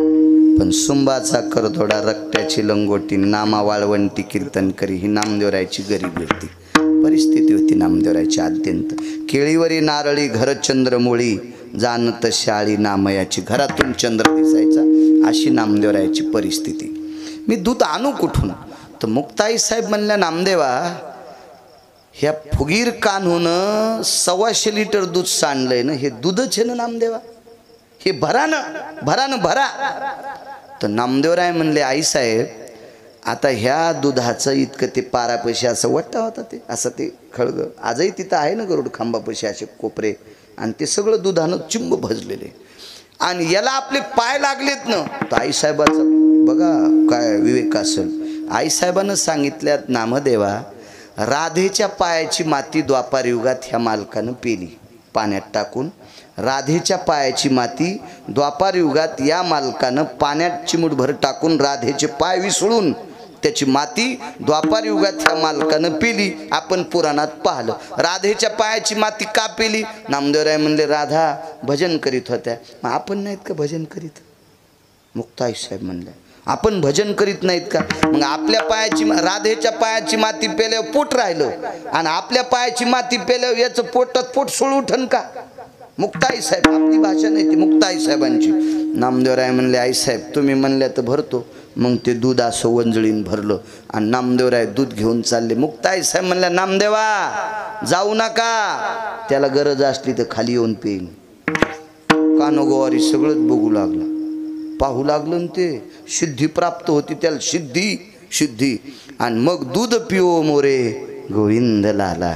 S1: पण सुंबाचा करदोडा रक्त्याची लंगोटी, नामा वाळवंटी कीर्तन करी, ही नामदेवरायाची गरिबी होती, परिस्थिती होती नामदेवरायाची अत्यंत. केळीवरी नारळी घर चंद्रमोळी, जानत शाळी नामयाची. घरातून चंद्र दिसायचा, अशी नामदेवरायाची परिस्थिती. मी दूध आणू कुठून? तर मुक्ताई साहेब म्हणल्या, नामदेवा ह्या फुगीर कान्हूनं 125 लिटर दूध सांडलंय ना, हे दूधच आहे ना नामदेवा, हे भरा ना, भरा. तर नामदेवराय म्हणले, आईसाहेब आता ह्या दुधाचं इतकं ते पारापैसे असं वाटतं होता, ते असं ते खळगं आजही तिथं आहे ना गरुड खांबापैसे असे कोपरे, आणि ते सगळं दुधानं चिंब भजलेले, आणि याला आपले पाय लागलेत ना. तर आईसाहेबाचं बघा काय विवेक असेल. आईसाहेबानं सांगितल्यात, नामदेवा राधेच्या पायाची माती द्वापार युगात ह्या मालकानं पेली पाण्यात टाकून. राधेच्या पायाची माती द्वापार युगात या मालकानं पाण्यात चिमूटभर टाकून राधेचे पाय विसळून त्याची माती द्वापार युगात ह्या मालकानं पेली. आपण पुराणात पाहिलं. राधेच्या पायाची माती का पेली? नामदेवराय म्हणले, राधा भजन करीत होत्या. मग आपण नाहीत का भजन करीत? मुक्ताई साहेब म्हणले, आपण भजन करीत नाहीत का? मग आपल्या पायाची, राधेच्या पायाची माती पेल्यावर पोट राहिलं, आणि आपल्या पायाची माती पेल्यावर याचं पोटात पोट सोळू उठन का? मुक्ताई साहेब, आपली भाषा नाही ती, मुक्ताई साहेबांची. नामदेवराय म्हणले, आई साहेब तुम्ही म्हणल्या तर भरतो. मग ते दूध असं वंजळीन भरलं आणि नामदेवराय दूध घेऊन चालले. मुक्ताई साहेब म्हणल्या, नामदेवा जाऊ नका, त्याला गरज असली तर खाली येऊन पेन कानोगोवारी सगळंच बघू लागला पाहू लागलं न ते सिद्धी प्राप्त होती त्याला सिद्धी सिद्धी आणि मग दूध पिओ मोरे गोविंद लाला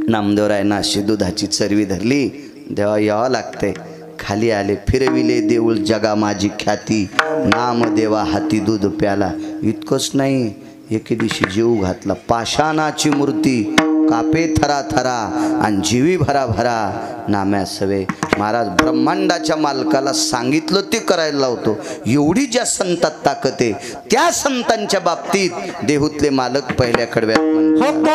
S1: नामदेवरायना अशी दुधाची चरवी धरली देवा यावं लागतंय खाली आले फिरविले देऊळ जगा माझी ख्याती नाम देवा हाती दूध प्याला इतकंच नाही एके दिवशी जीव घातला पाषाणाची मूर्ती कापे थरा थरा आणि जीवी भरा भरा नाम्या सवे महाराज ब्रह्मांडाच्या मालकाला सांगितलं ते करायला लावतो एवढी ज्या संतात ताकद आहे त्या संतांच्या बाबतीत देहूतले मालक पहिल्या कडव्यात म्हणतात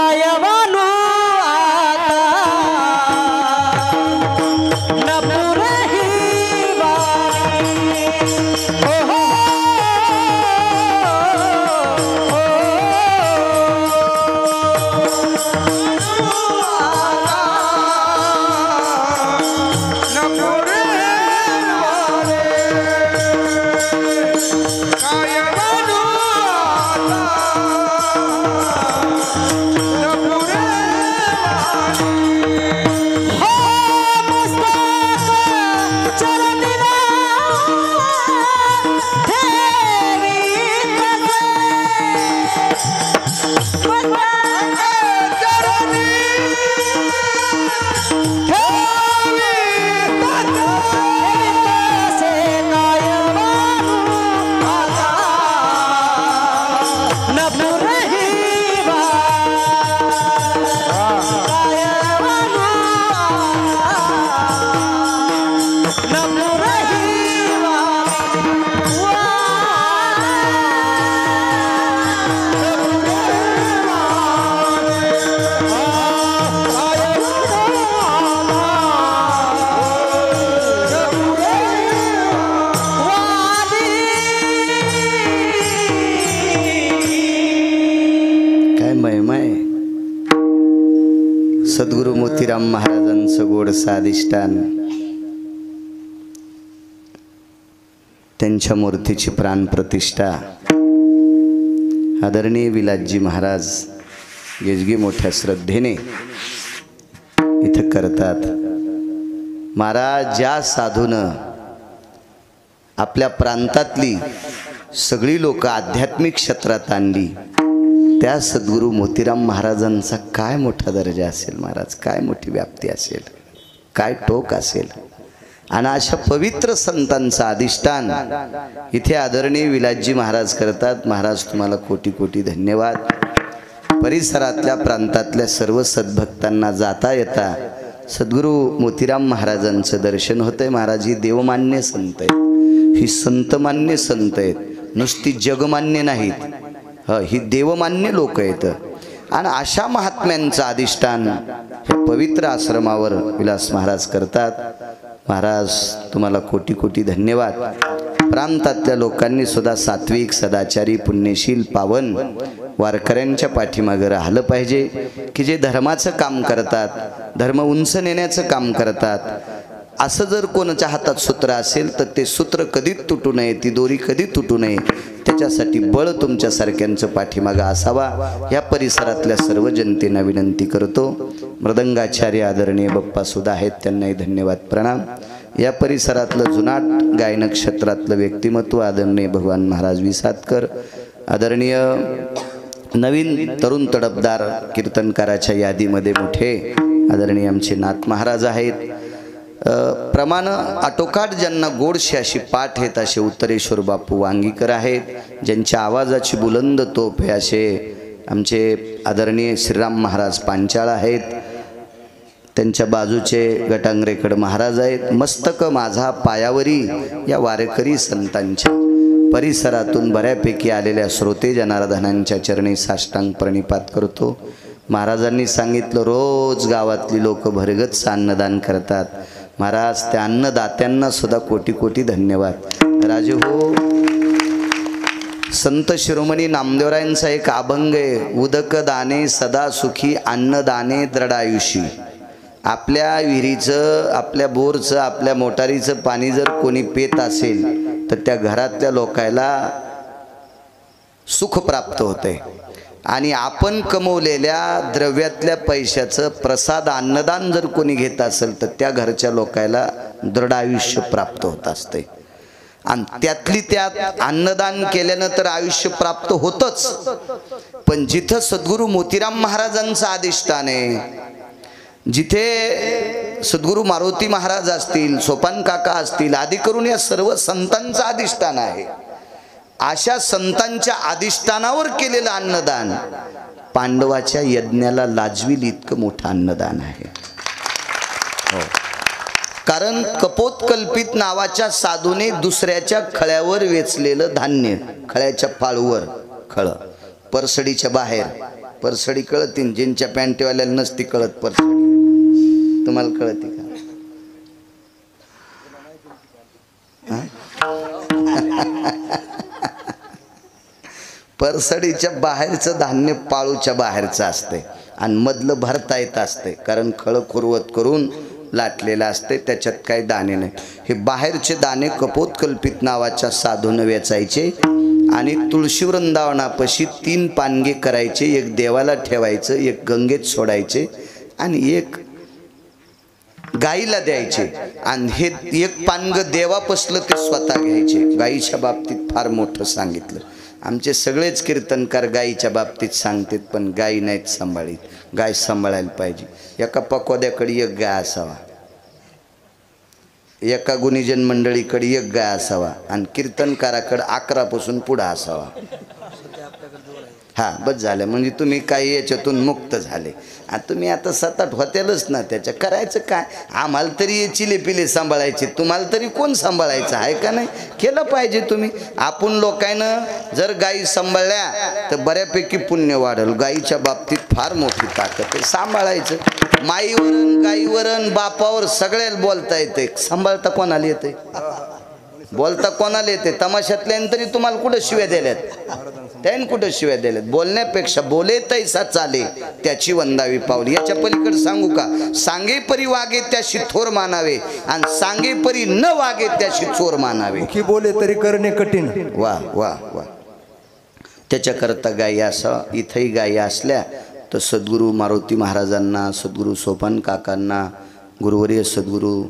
S1: सद्गुरु मोतीराम महाराजांचं गोडसं अधिष्ठान त्यांच्या मूर्तीची प्राणप्रतिष्ठा आदरणीय विलासजी महाराज गेजगी मोठ्या श्रद्धेने इथं करतात। महाराज ज्या साधूनं आपल्या प्रांतातली सगळी लोक आध्यात्मिक क्षेत्रात आणली त्या सद्गुरु मोतीराम महाराजांचा काय मोठा दर्जा असेल महाराज काय मोठी व्याप्ती असेल काय टोक असेल आणि अशा पवित्र संतांचं अधिष्ठान इथे आदरणीय विलासजी महाराज करतात। महाराज तुम्हाला कोटी कोटी धन्यवाद। परिसरातल्या प्रांतातल्या सर्व सद्भक्तांना जाता येता सद्गुरु मोतीराम महाराजांचं दर्शन होतंय। महाराज ही देवमान्य संत आहेत ही संतमान्य संत आहेत नुसती जगमान्य नाहीत ही देवमान्य लोक आहेत आणि अशा महात्म्यांचं अधिष्ठान हे पवित्र आश्रमावर विलास महाराज करतात। महाराज तुम्हाला कोटी कोटी धन्यवाद। प्रांतातल्या लोकांनी सुद्धा सात्विक सदाचारी पुण्यशील पावन वारकऱ्यांच्या पाठीमागे राहिलं पाहिजे की जे धर्माचं काम करतात धर्म उंच नेण्याचं काम करतात। असं जर कोणाच्या हातात सूत्र असेल तर ते सूत्र कधीच तुटू नये ती दोरी कधी तुटू नये त्याच्यासाठी बळ तुमच्यासारख्यांचं पाठीमागं असावा या परिसरातल्या सर्व जनतेला विनंती करतो। मृदंगाचार्य आदरणीय बाप्पा सुद्धा आहेत त्यांनाही धन्यवाद प्रणाम। या परिसरातलं जुनाट गायन क्षेत्रातलं व्यक्तिमत्व आदरणीय भगवान महाराज विसातकर आदरणीय नवीन तरुण तडफदार कीर्तनकाराच्या यादीमध्ये मोठे आदरणीय आमचे नाथ महाराज आहेत। प्रमाण आटोकाट ज्यांना गोडशी अशी पाठ आहेत असे उत्तरेश्वर बापू वांगीकर आहेत ज्यांच्या आवाजाची बुलंद तोफ आहे असे आमचे आदरणीय श्रीराम महाराज पांचाळ आहेत। त्यांच्या बाजूचे गटांगरेकड महाराज आहेत। मस्तक माझा पायावरी या वारकरी संतांच्या परिसरातून बऱ्यापैकी आलेल्या श्रोते जनार्दनांच्या चरणी साष्टांग प्रणिपात करतो। महाराजांनी सांगितलं रोज गावातली लोक भरगच्च अन्नदान करतात। महाराज त्या अन्नदात्यांना सुद्धा कोटी कोटी धन्यवाद। राजे हो संत शिरोमणी नामदेवरायांचा एक अभंग आहे उदक दाने सदा सुखी अन्नदाने दृढायुषी। आपल्या विहिरीचं आपल्या बोरचं आपल्या मोटारीचं पाणी जर कोणी पेत असेल तर त्या घरातल्या लोकांना सुख प्राप्त होते। आणि आपण कमवलेल्या द्रव्यातल्या पैशाचं प्रसाद अन्नदान जर कोणी घेत असेल तर त्या घरच्या लोकांना दृढ आयुष्य प्राप्त होत असते. आणि त्यातली त्यात अन्नदान केल्यानं तर आयुष्य प्राप्त होतच, पण जिथं सद्गुरू मोतीराम महाराजांचं अधिष्ठान आहे, जिथे सद्गुरू मारुती महाराज असतील, सोपान काका असतील, आदी करून या सर्व संतांचं अधिष्ठान आहे, अशा संतांच्या अधिष्ठानावर केलेलं अन्नदान पांडवाच्या यज्ञाला लाजविल इतकं मोठं अन्नदान आहे. हो, कारण कपोतकल्पित नावाच्या साधूने दुसऱ्याच्या खळ्यावर वेचलेलं धान्य, खळ्याच्या पाळूवर खळ, परसडीच्या बाहेर, परसडी कळतीन, ज्यांच्या पॅन्टीवाल्याला नसती कळत परसडी, तुम्हाला कळते का? परसडीच्या बाहेरचं धान्य पाळूच्या बाहेरचं असते आणि मधलं भरता येत असते, कारण खळ खुरवत करून लाटलेलं असते, त्याच्यात काही दाणे नाही. हे बाहेरचे दाणे कपोतकल्पित नावाच्या साधून वेचायचे आणि तुळशी वृंदावनापाशी 3 पानगे करायचे, एक देवाला ठेवायचं, एक गंगेत सोडायचे आणि एक गाईला द्यायचे. आणि हे एक पानगं देवापसलं ते स्वतः घ्यायचे. गाईच्या बाबतीत फार मोठं सांगितलं. आमचे सगळेच कीर्तनकार गाईच्या बाबतीत सांगतात, पण गाई नाहीत सांभाळीत. गाय सांभाळायला पाहिजे. एका पकोद्याकडे एक गाय असावा, एका गुणीजन मंडळीकडे एक गाय असावा आणि कीर्तनकाराकडे 11 पासून पुढं असावा. हां, बस झालं, म्हणजे तुम्ही काही याच्यातून मुक्त झाले. तुम्ही आता 7-8 होतेलच ना, त्याच्या करायचं काय? आम्हाला तरी चिले पिले सांभाळायचे, तुम्हाला तरी कोण सांभाळायचं आहे का नाही? केलं पाहिजे तुम्ही. आपण लोकांनं जर गायी सांभाळल्या तर बऱ्यापैकी पुण्य वाढेल. गायीच्या बाबतीत फार मोठी ताकद आहे. सांभाळायचं. माईवरून, गाईवरून, बापावर सगळ्याला बोलता येते. सांभाळता कोणाला येते? बोलता कोणाला येते? तमाशातल्यानंतरी तुम्हाला कुठं शिव्या दिल्यात? त्याने कुठं शिव्या दिल्यात? बोलण्यापेक्षा बोले तैसा चाले त्याची वंदावी पावली. याच्या पलीकडे सांगू का? सांगे परी वागे त्याशी थोर मानावे आणि सांगे परी न वागे त्याशी चोर मानावे.
S2: की बोले तरी करणे कठीण.
S1: वा वा वा. त्याच्याकरता गायी असावं. इथंही गायी असल्या तर सद्गुरू मारुती महाराजांना, सद्गुरू सोपान काकांना, गुरुवर्य सद्गुरू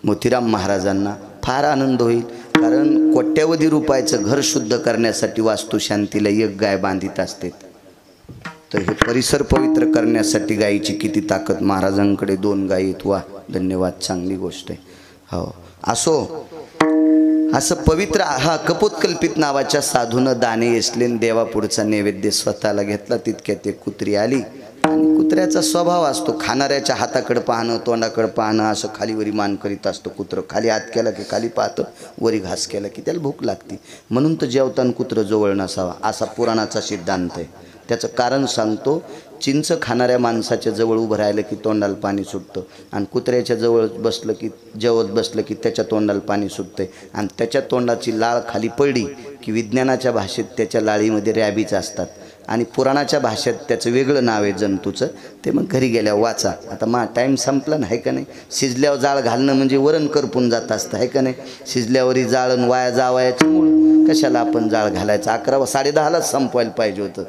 S1: मोतीराम महाराजांना फार आनंद होईल. कारण कोट्यवधी रुपयाचं घर शुद्ध करण्यासाठी वास्तुशांतीला एक गाय बांधित असते, तर हे परिसर पवित्र करण्यासाठी गायीची किती ताकद. महाराजांकडे 2 गायी आहेत. वा, धन्यवाद, चांगली गोष्ट आहे. हो, असो. असं पवित्र हा कपोतकल्पित नावाच्या साधूनं दाणे येसलेन देवापुढचा नैवेद्य स्वतःला घेतला. तितक्यात एक कुत्री आली आणि कुत्र्याचा स्वभाव असतो खाणाऱ्याच्या हाताकडे पाहणं, तोंडाकडे पाहणं, असं खालीवरी मान करीत असतं. कुत्रं खाली हात केला की खाली पाहतं, वरी घास केला की त्याला भूक लागते. म्हणून तर जेवताना कुत्रं जवळ नसावा असा पुराणाचा सिद्धांत आहे. त्याचं कारण सांगतो. चिंच खाणाऱ्या माणसाच्या जवळ उभं राहिलं की तोंडाला पाणी सुटतं आणि कुत्र्याच्या जवळ बसलं की, जेवत बसलं की त्याच्या तोंडाला पाणी सुटतं. आणि त्याच्या तोंडाची लाळ खाली पडली की विज्ञानाच्या भाषेत त्याच्या लाळीमध्ये रॅबीज असतात आणि पुराणाच्या भाषेत त्याचं वेगळं नाव आहे जंतूचं. ते मग घरी गेल्यावर वाचा. आता टाईम संपला ना, आहे का नाही? शिजल्यावर जाळ घालणं म्हणजे वरण करपून जात असतं, आहे का नाही? शिजल्यावरही जाळण वाया जावायचं मूळ कशाला आपण जाळ घालायचं? 11 10:30लाच संपवायला पाहिजे होतं.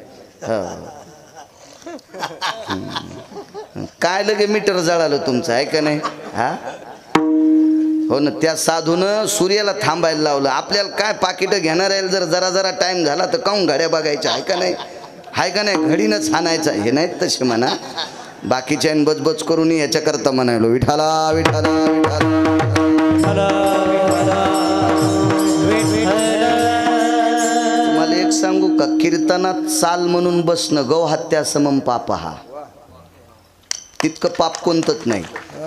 S1: काय लगे मीटर जळालं तुमचं, आहे का नाही? हा, हो ना. त्या साधूनं सूर्याला थांबायला लावलं. आपल्याला काय पाकिटं घेणार आहे, जर जरा जरा टाईम झाला तर काऊन घड्या बघायच्या, आहे का नाही? आहे का नाही? घडीनंच हाणायचा. हे नाहीत तसे म्हणा, बाकीच्या बचबच करून याच्याकरता म्हणायलो विठाला विठाला विठाला. तुम्हाला एक सांगू का? कीर्तनात चाल म्हणून बसणं गौ हत्या समम पाप. हा तितकं पाप कोणतंच नाही.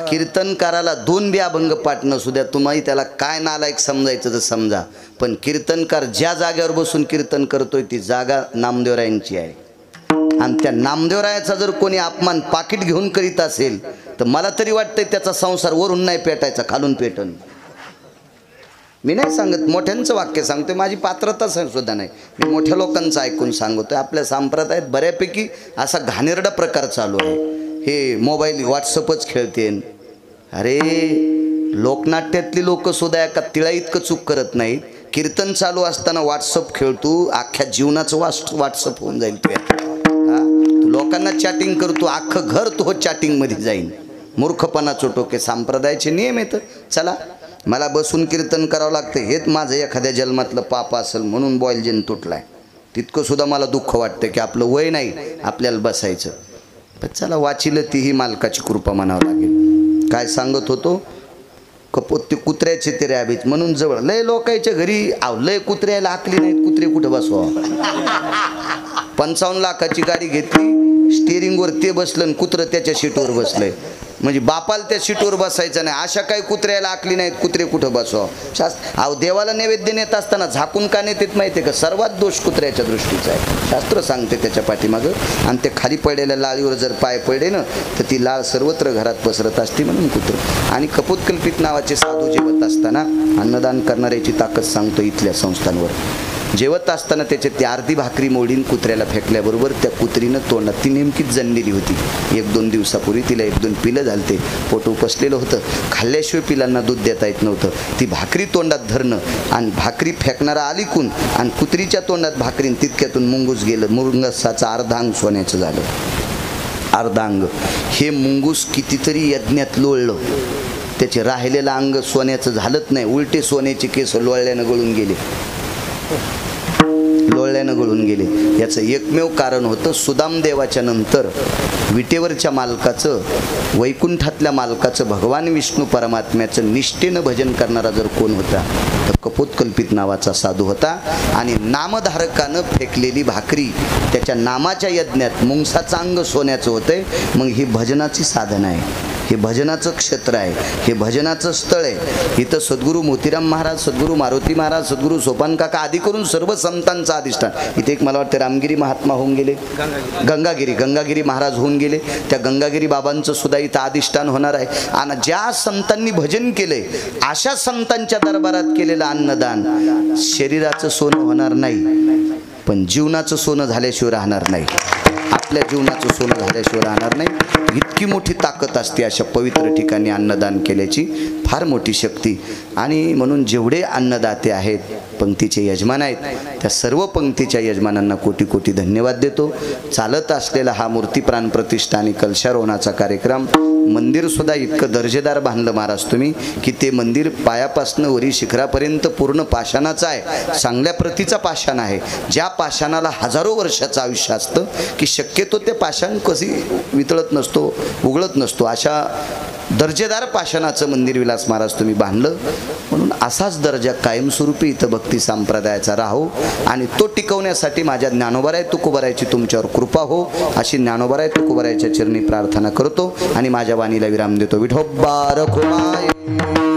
S1: कीर्तनकाराला 2 बी अभंग पाठ नसुद्या, तुम्ही त्याला काय नालायक समजायचं तर समजा, पण कीर्तनकार ज्या जागेवर बसून कीर्तन करतोय ती जागा नामदेवरायांची आहे. आणि त्या नामदेवरायाचा जर कोणी अपमान पाकिट घेऊन करीत असेल तर मला तरी वाटतंय त्याचा संसार वरून नाही पेटायचा, खालून पेटन. मी नाही सांगत, मोठ्यांचं वाक्य सांगतोय, माझी पात्रता सुद्धा नाही. मी मोठ्या लोकांचं ऐकून सांगतोय. आपल्या संप्रदायात बऱ्यापैकी असा घाणेरडा प्रकार चालू आहे. हे मोबाईल व्हॉट्सअपच खेळते. अरे, लोकनाट्यातली लोक सुद्धा एका तिळा इतकं चूक करत नाहीत. कीर्तन चालू असताना व्हॉट्सअप खेळतो, अख्ख्या जीवनाचं व्हॉट्सअप होऊन जाईल तुझ्या. लोकांना चॅटिंग करतो, अख्खं घर तो चॅटिंग मध्ये जाईन. मूर्खपणाचं टोके. संप्रदायाचे नियम येतं. चला, मला बसून कीर्तन करावं लागतं, हेच माझं एखाद्या जन्मातलं पाप असेल म्हणून बॉयलजेन तुटलाय. तितकं सुद्धा मला दुःख वाटतं की आपलं वय नाही आपल्याला बसायचं. पण चला, वाचिलं तीही मालकाची कृपा म्हणावं लागेल. काय सांगत होतो, कपोत ते कुत्र्याचे ते रॅबीज म्हणून जवळ लय लोकांच्या घरी लय कुत्र्याला आकली नाहीत. कुत्रे कुठं बसवा. 55 लाखाची गाडी घेतली, स्टिअरिंगवर ते बसलं, कुत्रं त्याच्या सीटवर बसलंय. म्हणजे बापाला त्या सीटवर बसायचं नाही. अशा काही कुत्र्याला आकली नाहीत. कुत्रे कुठं बसवा. देवाला नैवेद्य नेत असताना झाकून का नेतात माहिती आहे का? सर्वात दोष कुत्र्याच्या दृष्टीचा आहे. शास्त्र सांगते त्याच्या पाठीमागं. आणि ते खाली पडलेल्या लाळीवर जर पाय पडले ना तर ती लाळ सर्वत्र घरात पसरत असते म्हणून कुत्रं. आणि कपोतकल्पित नावाचे साधू जेवत असताना, अन्नदान करणाऱ्याची ताकद सांगतो इथल्या संस्थांवर, जेवत असताना त्याचे ती अर्धी भाकरी मोडीन कुत्र्याला फेकल्याबरोबर त्या कुत्रीनं तोंडात, ती नेमकीच जणलेली होती 1-2 दिवसापूर्वी, तिला 1-2 पिलं झालते, पोट उपसलेलं होतं, खाल्ल्याशिवाय पिलांना दूध देता येत नव्हतं. ती भाकरी तोंडात धरणं आणि भाकरी फेकणारा अलीकून आणि कुत्रीच्या तोंडात भाकरीन तितक्यातून मुंगूस गेलं. मुंगसाचं अर्धांग सोन्याचं झालं. अर्धांग. हे मुंगूस कितीतरी यज्ञात लोळलं, त्याचे राहिलेलं अंग सोन्याचं झालंच नाही. उलटे सोन्याचे केस लोळल्यानं गळून गेले. लोळल्यानं गळून गेले. याचं एकमेव कारण होतं, सुदामदेवाच्या नंतर विटेवरच्या मालकाचं, वैकुंठातल्या मालकाचं, भगवान विष्णू परमात्म्याचं निष्ठेनं भजन करणारा जर कोण होता तर कपोतकल्पित नावाचा साधू होता. आणि नामधारकानं फेकलेली भाकरी त्याच्या नामाच्या यज्ञात मुंगसाचं अंग सोन्याचं होतंय. मग ही भजनाची साधना आहे, हे भजनाचं क्षेत्र आहे, हे भजनाचं स्थळ आहे. इथं सद्गुरू मोतीराम महाराज, सद्गुरू मारुती महाराज, सद्गुरू सोपान काका आदी करून सर्व संतांचं अधिष्ठान. इथे एक मला वाटतं रामगिरी महात्मा होऊन गेले, गंगागिरी महाराज होऊन गेले. त्या गंगागिरी बाबांचं सुद्धा इथं अधिष्ठान होणार आहे. आणि ज्या संतांनी भजन केले अशा संतांच्या दरबारात केलेलं अन्नदान शरीराचं सोनं होणार नाही, पण जीवनाचं सोनं झाल्याशिवाय राहणार नाही. आपल्या जीवनाचं सोनं झाल्याशिवाय राहणार नाही. इतकी मोठी ताकद असते अशा पवित्र ठिकाणी अन्नदान केल्याची, फार मोठी शक्ती. आणि म्हणून जेवढे अन्नदाते आहेत, पंक्तीचे यजमान आहेत, त्या सर्व पंक्तीच्या यजमानांना कोटी कोटी धन्यवाद देतो. चालत असलेला हा मूर्ती प्राण प्रतिष्ठा आणि कलशारोहणाचा कार्यक्रम, मंदिरसुद्धा इतकं दर्जेदार बांधलं महाराज तुम्ही की ते मंदिर पायापासनं वरी शिखरापर्यंत पूर्ण पाषाणाचं आहे. चांगल्या प्रतीचा पाषाण आहे. ज्या पाषाणाला हजारो वर्षाचं आयुष्य असतं की शक्यतो ते पाषाण कशी वितळत नसतो, उघळत नसतो, अशा दर्जेदार पाषाणाचं मंदिर विलास महाराज तुम्ही बांधलं. म्हणून असाच दर्जा कायमस्वरूपी इथं भक्ती संप्रदायाचा राहो आणि तो टिकवण्यासाठी माझ्या ज्ञानोबाराय तुकोबारायची तुमच्यावर कृपा हो, अशी ज्ञानोबाराय तुकोबारायच्या चरणी प्रार्थना करतो आणि माझ्या वाणीला विराम देतो. विठोबा रखुमाई.